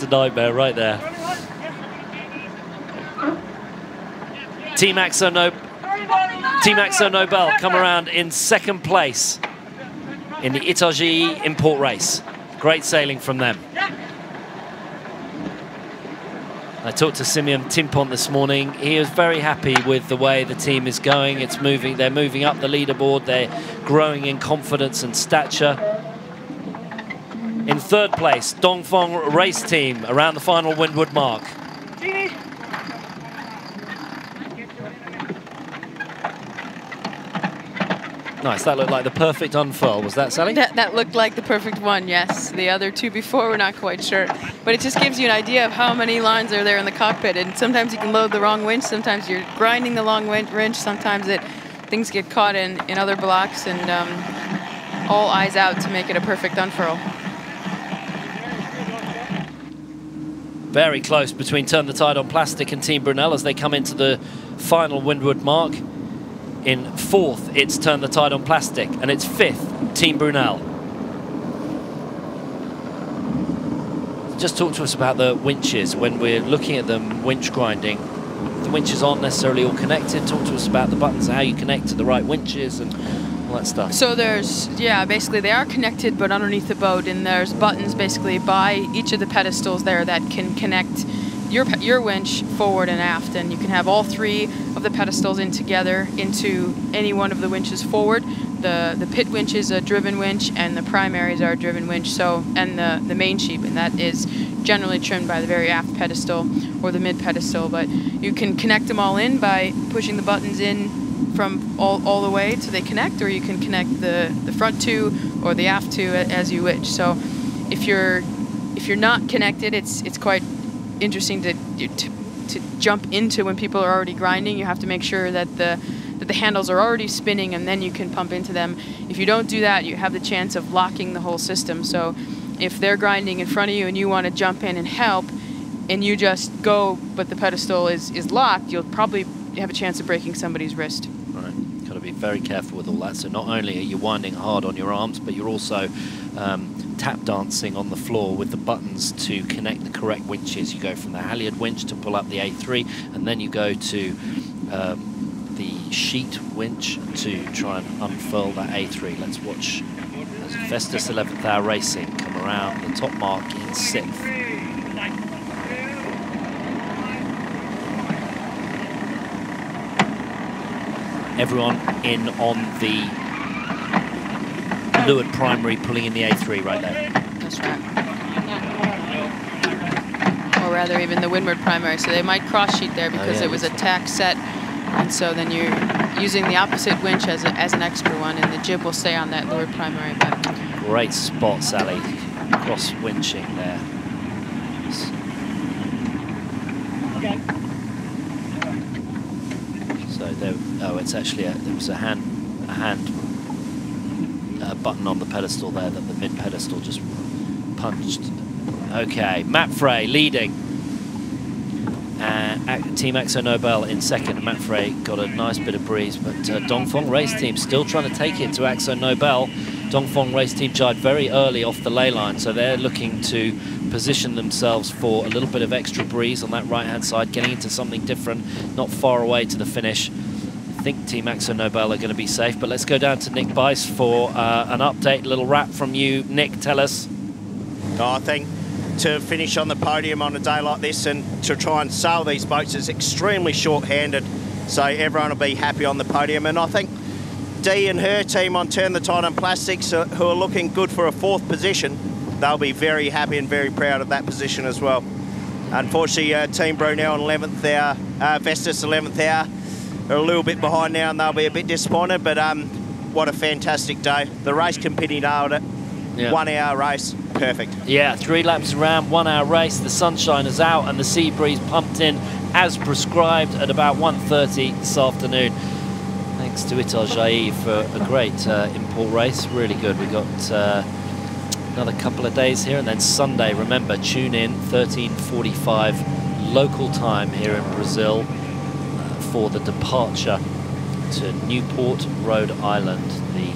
nightmare right there. Team Akzo Nobel come around in second place in the Itajai import race. Great sailing from them. I talked to Simeon Timpont this morning. He was very happy with the way the team is going. It's moving. They're moving up the leaderboard. They're growing in confidence and stature. In third place, Dongfeng race team around the final windward mark. Nice, that looked like the perfect unfurl. Was that, Sally? That looked like the perfect one, yes. The other two before, we're not quite sure. But it just gives you an idea of how many lines are there in the cockpit. And sometimes you can load the wrong winch, sometimes you're grinding the long winch, sometimes things get caught in other blocks, and all eyes out to make it a perfect unfurl. Very close between Turn the Tide on Plastic and Team Brunel as they come into the final windward mark. In fourth, it's Turn the Tide on Plastic, and it's fifth, Team Brunel. Just talk to us about the winches. When we're looking at them winch grinding, the winches aren't necessarily all connected. Talk to us about the buttons, how you connect to the right winches and all that stuff. So basically they are connected, but underneath the boat, and there's buttons basically by each of the pedestals there that can connect your winch forward and aft, and you can have all three of the pedestals in together into any one of the winches forward. The pit winch is a driven winch, and the primaries are a driven winch. So, and the main sheet, and that is generally trimmed by the very aft pedestal or the mid pedestal, but you can connect them all in by pushing the buttons in from all the way so they connect, or you can connect the front two or the aft two as you wish. So if you're not connected, it's quite interesting to jump into when people are already grinding. You have to make sure that the handles are already spinning, and then you can pump into them. If you don't do that, you have the chance of locking the whole system. So if they're grinding in front of you and you want to jump in and help, and you just go, but the pedestal is locked, you'll probably have a chance of breaking somebody's wrist. Right, got to be very careful with all that. So not only are you winding hard on your arms, but you're also tap dancing on the floor with the buttons to connect the correct winches. You go from the halyard winch to pull up the A3, and then you go to the sheet winch to try and unfurl that A3. Let's watch as Vestas 11th Hour Racing come around the top mark in 6th. Everyone in on the leeward primary, pulling in the A3 right there. That's right. Or rather even the windward primary. So they might cross sheet there because it was a tack set. And so then you're using the opposite winch as an extra one, and the jib will stay on that leeward primary. But great spot, Sally. Cross winching there. So there, it's actually there was a hand button on the pedestal there that the mid pedestal just punched. Okay, Matt Frey leading. Team Akzo Nobel in second. Matt Frey got a nice bit of breeze, but Dongfeng race team still trying to take it to Akzo Nobel. Dongfeng race team jibed very early off the ley line, so they're looking to position themselves for a little bit of extra breeze on that right-hand side, getting into something different, not far away to the finish. I think Team Akzo Nobel are going to be safe, but let's go down to Nick Bice for an update, a little wrap from you. Nick, tell us. I think to finish on the podium on a day like this and to try and sail these boats is extremely short-handed, so everyone will be happy on the podium. And I think Dee and her team on Turn the Tide on Plastics, who are looking good for a 4th position, they'll be very happy and very proud of that position as well. Unfortunately, Team Brunel on 11th hour, Vestas 11th hour, are a little bit behind now, and they'll be a bit disappointed, but what a fantastic day. The race committee nailed it. Yeah. 1 hour race, perfect. Yeah, 3 laps around, 1 hour race. The sunshine is out and the sea breeze pumped in as prescribed at about 1:30 this afternoon. Thanks to Itajai for a great import race, really good. We got another couple of days here, and then Sunday, remember, tune in 13:45 local time here in Brazil for the departure to Newport, Rhode Island, the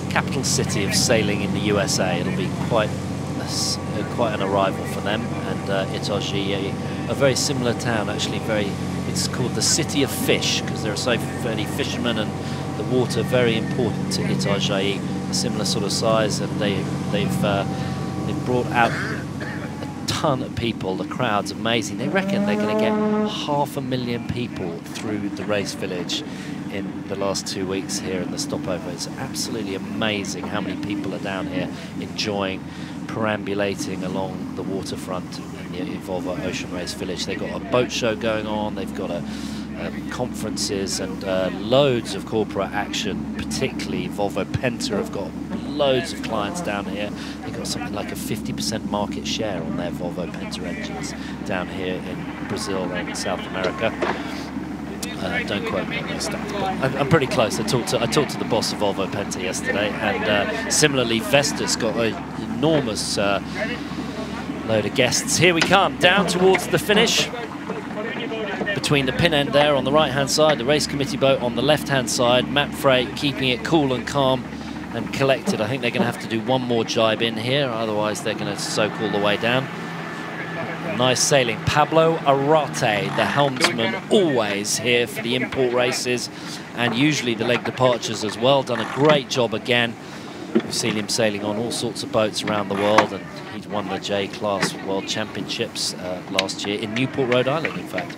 capital city of sailing in the USA. It'll be quite an arrival for them, and Itajai, a very similar town, actually. It's called the City of Fish because there are so many fishermen, and the water very important to Itajai. A similar sort of size, and they've brought out a ton of people. The crowd's amazing. They reckon they're going to get 500,000 people through the race village in the last 2 weeks here in the stopover. It's absolutely amazing how many people are down here enjoying perambulating along the waterfront in the Volvo Ocean Race Village. They've got a boat show going on, they've got conferences and loads of corporate action, particularly Volvo Penta have got loads of clients down here. They've got something like a 50% market share on their Volvo Penta engines down here in Brazil and South America. Don't quote me on those stats, but I'm pretty close. I talked to the boss of Volvo Penta yesterday, and similarly Vestas got an enormous load of guests. Here we come, down towards the finish. Between the pin end there on the right-hand side, the race committee boat on the left-hand side, Matt Frey keeping it cool and calm and collected. I think they're going to have to do one more jibe in here, otherwise they're going to soak all the way down. Nice sailing. Pablo Arate, the helmsman, always here for the import races and usually the leg departures as well. Done a great job again. We've seen him sailing on all sorts of boats around the world, and he's won the J-Class World Championships last year in Newport, Rhode Island, in fact.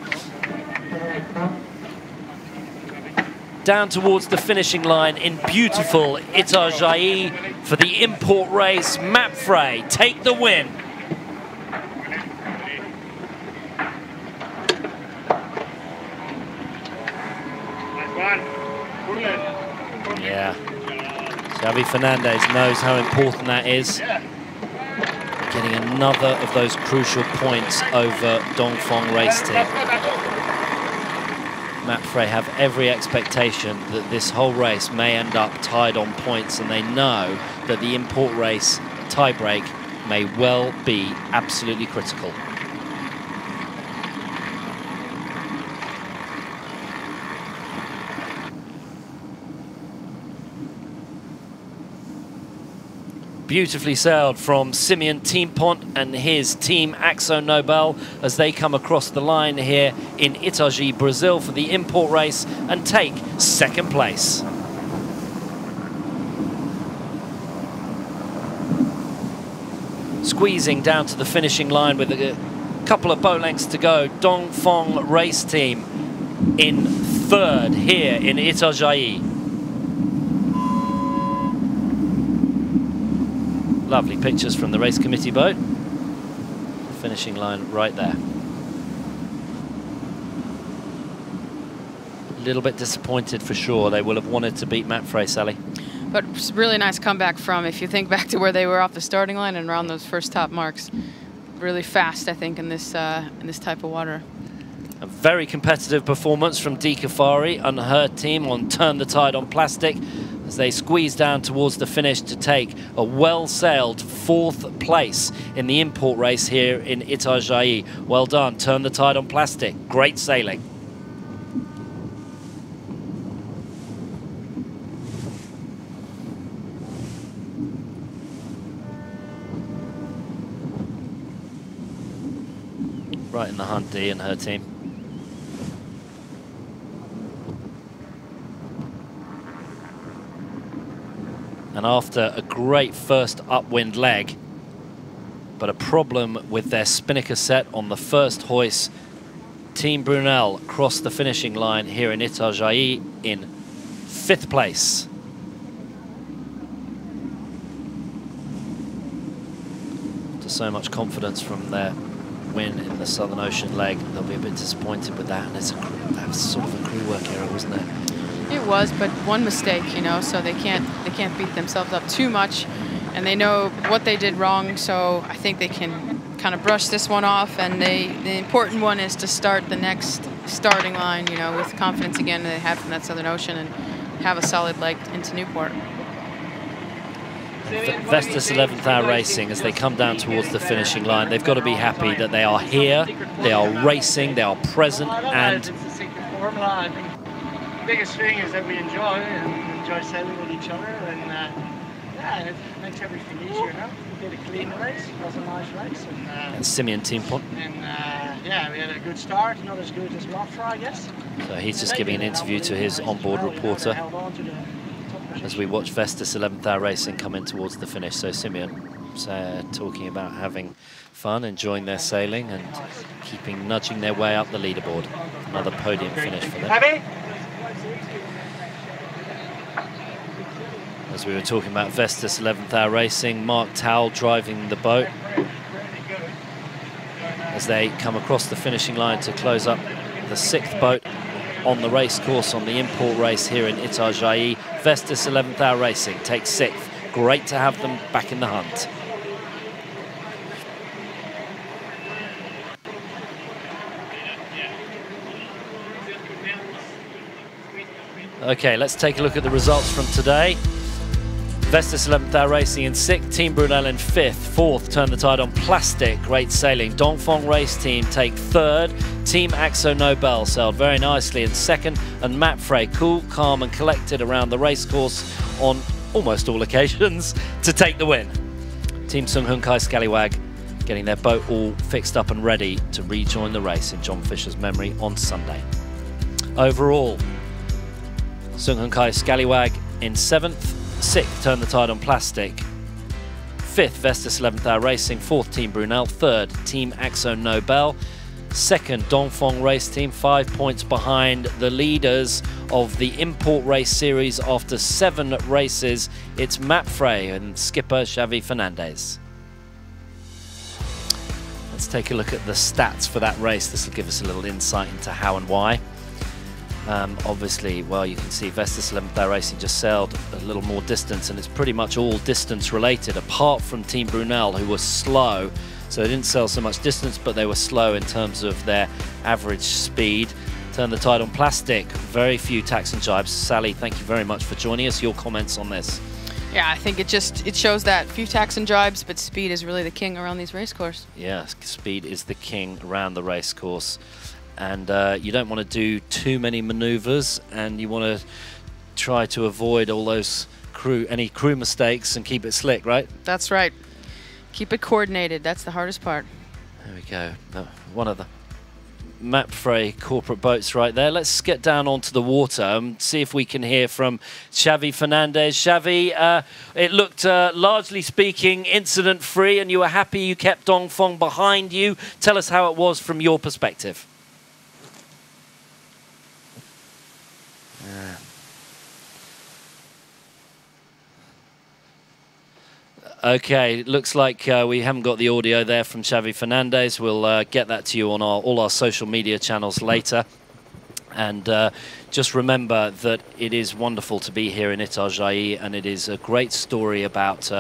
Down towards the finishing line in beautiful Itajai for the import race. Matt Frey, take the win. Yeah. Xavi Fernandez knows how important that is. Getting another of those crucial points over Dongfeng race team. Mapfre have every expectation that this whole race may end up tied on points, and they know that the import race tiebreak may well be absolutely critical. Beautifully sailed from Simeon Teampont and his team Axo Nobel as they come across the line here in Itajai, Brazil for the import race and take second place. Squeezing down to the finishing line with a couple of boat lengths to go, Dongfeng race team in third here in Itajai. Lovely pictures from the race committee boat. Finishing line right there. A little bit disappointed for sure. They will have wanted to beat Mapfre, Sally. But it's a really nice comeback from, if you think back to where they were off the starting line and around those first top marks. Really fast, I think, in this type of water. A very competitive performance from Dee Kafari and her team on Turn the Tide on Plastic as they squeeze down towards the finish to take a well-sailed fourth place in the import race here in Itajai. Well done, Turn the Tide on Plastic. Great sailing. Right in the hunt, Dee and her team. And after a great first upwind leg, but a problem with their spinnaker set on the first hoist, Team Brunel crossed the finishing line here in Itajai in fifth place. After so much confidence from their win in the Southern Ocean leg, they'll be a bit disappointed with that, and that was sort of a crew work error, wasn't it? It was, but one mistake, you know, so they can't beat themselves up too much, and they know what they did wrong, so I think they can kind of brush this one off, and the important one is to start the next starting line, you know, with confidence again that they had from that Southern Ocean and have a solid leg into Newport. Vestas 11th Hour Racing, as they come down towards the finishing line, they've got to be happy that they are here, they are racing, they are present, and The biggest thing is that we enjoy sailing with each other, and yeah, it makes everything easier now. We did a clean race, it was a nice race, and Simeon Teampont. And yeah, we had a good start, not as good as Mapfre, I guess. So he's just giving an interview to his onboard reporter as we watch Vestas 11th Hour Racing come in towards the finish. So Simeon talking about having fun, enjoying their sailing, and nudging their way up the leaderboard. Another podium finish for them. As we were talking about Vestas 11th Hour Racing, Mark Towell driving the boat as they come across the finishing line to close up the sixth boat on the race course on the import race here in Itajai. Vestas 11th Hour Racing takes sixth. Great to have them back in the hunt. Okay, let's take a look at the results from today. Vestas 11th Hour Racing in 6th, Team Brunel in 5th, 4th, Turn the Tide on Plastic, great sailing. Dongfeng Race Team take 3rd, Team Axo Nobel sailed very nicely in 2nd, and Mapfre, cool, calm and collected around the racecourse on almost all occasions to take the win. Team Sung Hun Kai Scallywag getting their boat all fixed up and ready to rejoin the race in John Fisher's memory on Sunday. Overall, Sung Hun Kai Scallywag in 7th, 6th, Turn the Tide on Plastic, 5th, Vestas 11th Hour Racing, 4th, Team Brunel, 3rd, Team Axo Nobel, 2nd, Dongfeng Race Team, 5 points behind the leaders of the import race series after 7 races. It's Mapfre and skipper Xavi Fernandez. Let's take a look at the stats for that race. This will give us a little insight into how and why. Obviously, well, you can see Vestas 11th Hour Racing just sailed a little more distance, and it's pretty much all distance related, apart from Team Brunel, who were slow. So they didn't sail so much distance, but they were slow in terms of their average speed. Turn the tide on plastic. Very few tacks and jibes. Sally, thank you very much for joining us. Your comments on this? Yeah, I think it shows that few tacks and jibes, but speed is really the king around these race courses. Yeah, speed is the king around the race course. And you don't want to do too many maneuvers, and you want to try to avoid all those any crew mistakes and keep it slick, right? That's right. Keep it coordinated. That's the hardest part. There we go. One of the Mapfre corporate boats right there. Let's get down onto the water and see if we can hear from Xavi Fernandez. Xavi, it looked, largely speaking, incident-free, and you were happy you kept Dongfeng behind you. Tell us how it was from your perspective. Okay, looks like we haven't got the audio there from Xavi Fernandez. We'll get that to you on all our social media channels later. And just remember that it is wonderful to be here in Itajai, and it is a great story about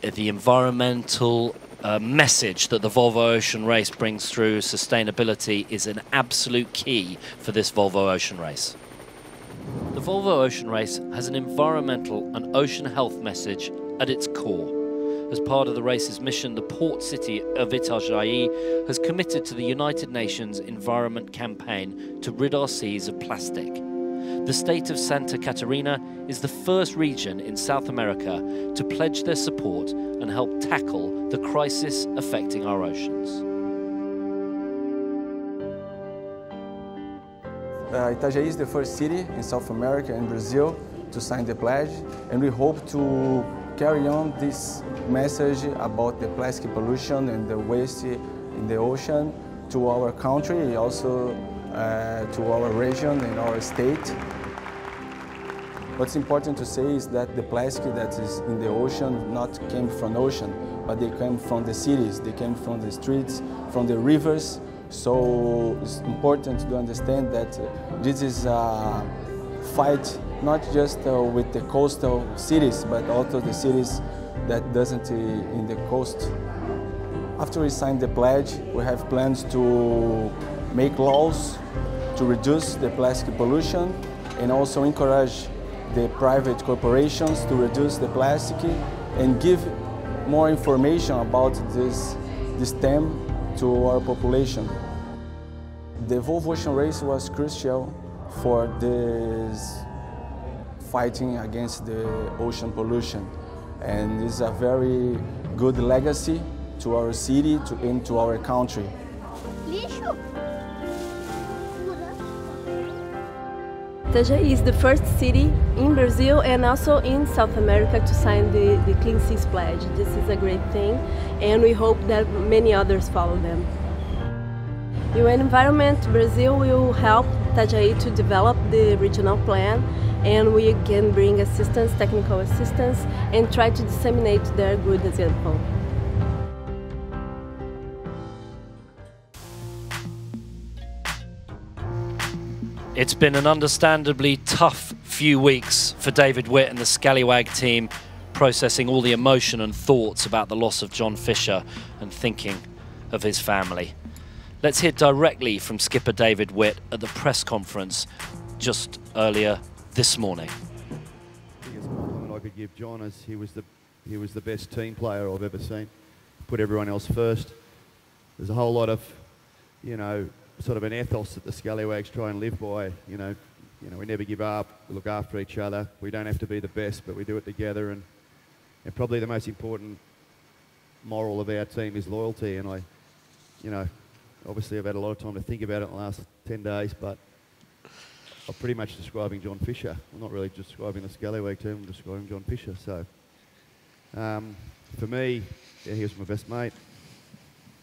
the environmental message that the Volvo Ocean Race brings through. Sustainability is an absolute key for this Volvo Ocean Race. The Volvo Ocean Race has an environmental and ocean health message at its core. As part of the race's mission, the port city of Itajai has committed to the United Nations Environment Campaign to rid our seas of plastic. The state of Santa Catarina is the first region in South America to pledge their support and help tackle the crisis affecting our oceans. Itajai is the first city in South America and Brazil to sign the pledge, and we hope to carry on this message about the plastic pollution and the waste in the ocean to our country, also to our region and our state. What's important to say is that the plastic that is in the ocean not came from the ocean, but they came from the cities, they came from the streets, from the rivers. So it's important to understand that this is a fight not just with the coastal cities, but also the cities that doesn't in the coast. After we sign the pledge, we have plans to make laws to reduce the plastic pollution and also encourage the private corporations to reduce the plastic and give more information about this theme to our population. The Volvo Ocean Race was crucial for this fighting against the ocean pollution, and it's a very good legacy to our city and to our country. Itajai is the first city in Brazil and also in South America to sign the Clean Seas Pledge. This is a great thing, and we hope that many others follow them. UN Environment Brazil will help Itajai to develop the regional plan, and we can bring assistance, technical assistance, and try to disseminate their good example. It's been an understandably tough few weeks for David Witt and the Scallywag team, processing all the emotion and thoughts about the loss of John Fisher and thinking of his family. Let's hear directly from skipper David Witt at the press conference just earlier this morning. The biggest compliment I could give John is he was the best team player I've ever seen. Put everyone else first. There's a whole lot of, sort of an ethos that the Scallywags try and live by. We never give up. We look after each other. We don't have to be the best, but we do it together. And probably the most important moral of our team is loyalty. And obviously I've had a lot of time to think about it in the last 10 days, but I'm pretty much describing John Fisher. I'm not really describing the Scallywag team, I'm describing John Fisher. So for me, he was my best mate.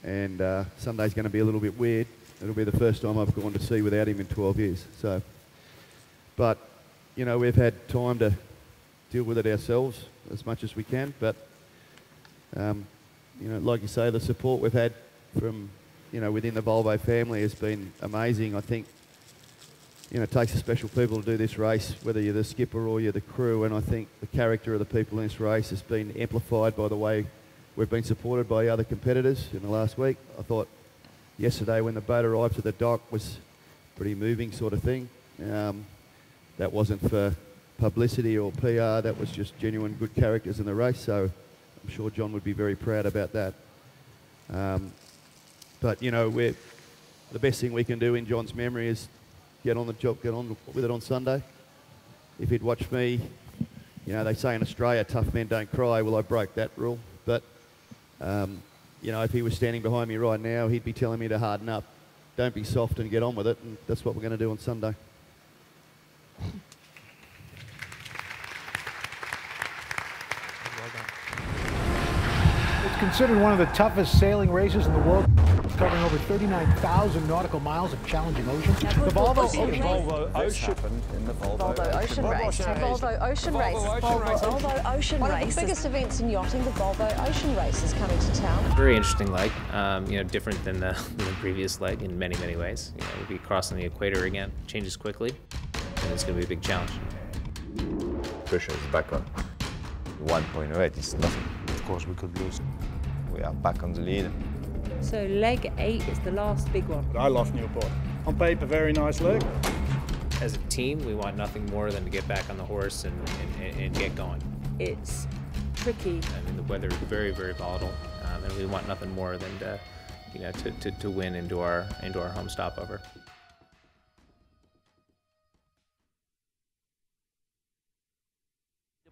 And Sunday's going to be a little bit weird. It'll be the first time I've gone to sea without him in 12 years. So, but, we've had time to deal with it ourselves as much as we can. But, like you say, the support we've had from, within the Volvo family has been amazing. I think, you know, it takes a special people to do this race, whether you're the skipper or you're the crew, and I think the character of the people in this race has been amplified by the way we've been supported by other competitors in the last week. I thought yesterday when the boat arrived at the dock was pretty moving sort of thing. That wasn't for publicity or PR, that was just genuine good characters in the race, so I'm sure John would be very proud about that. But you know, the best thing we can do in John's memory is get on the job, get on with it on Sunday. If he'd watched me, you know, they say in Australia, tough men don't cry. Well, I broke that rule. But, you know, if he was standing behind me right now, he'd be telling me to harden up. Don't be soft and get on with it. And that's what we're going to do on Sunday. It's considered one of the toughest sailing races in the world, covering over 39,000 nautical miles of challenging ocean. The Volvo Ocean Race. Volvo Ocean Race. Volvo Ocean Race. Volvo Ocean Race. One of the biggest events in yachting, the Volvo Ocean Race is coming to town. Very interesting leg, you know, different than the previous leg in many, many ways. You know, we'll be crossing the equator again, changes quickly, and it's going to be a big challenge. Pressure is back on 1.08, it's nothing. Of course we could lose. We are back on the lead. So leg 8 is the last big one. I love Newport. On paper, very nice leg. As a team, we want nothing more than to get back on the horse and get going. It's tricky. I mean, the weather is very, very volatile, and we want nothing more than to, you know, to win into our home stopover.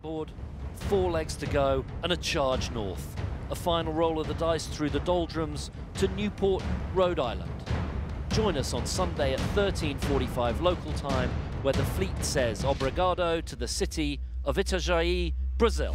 Board, 4 legs to go and a charge north. A final roll of the dice through the doldrums to Newport, Rhode Island. Join us on Sunday at 13:45 local time, where the fleet says obrigado to the city of Itajai, Brazil.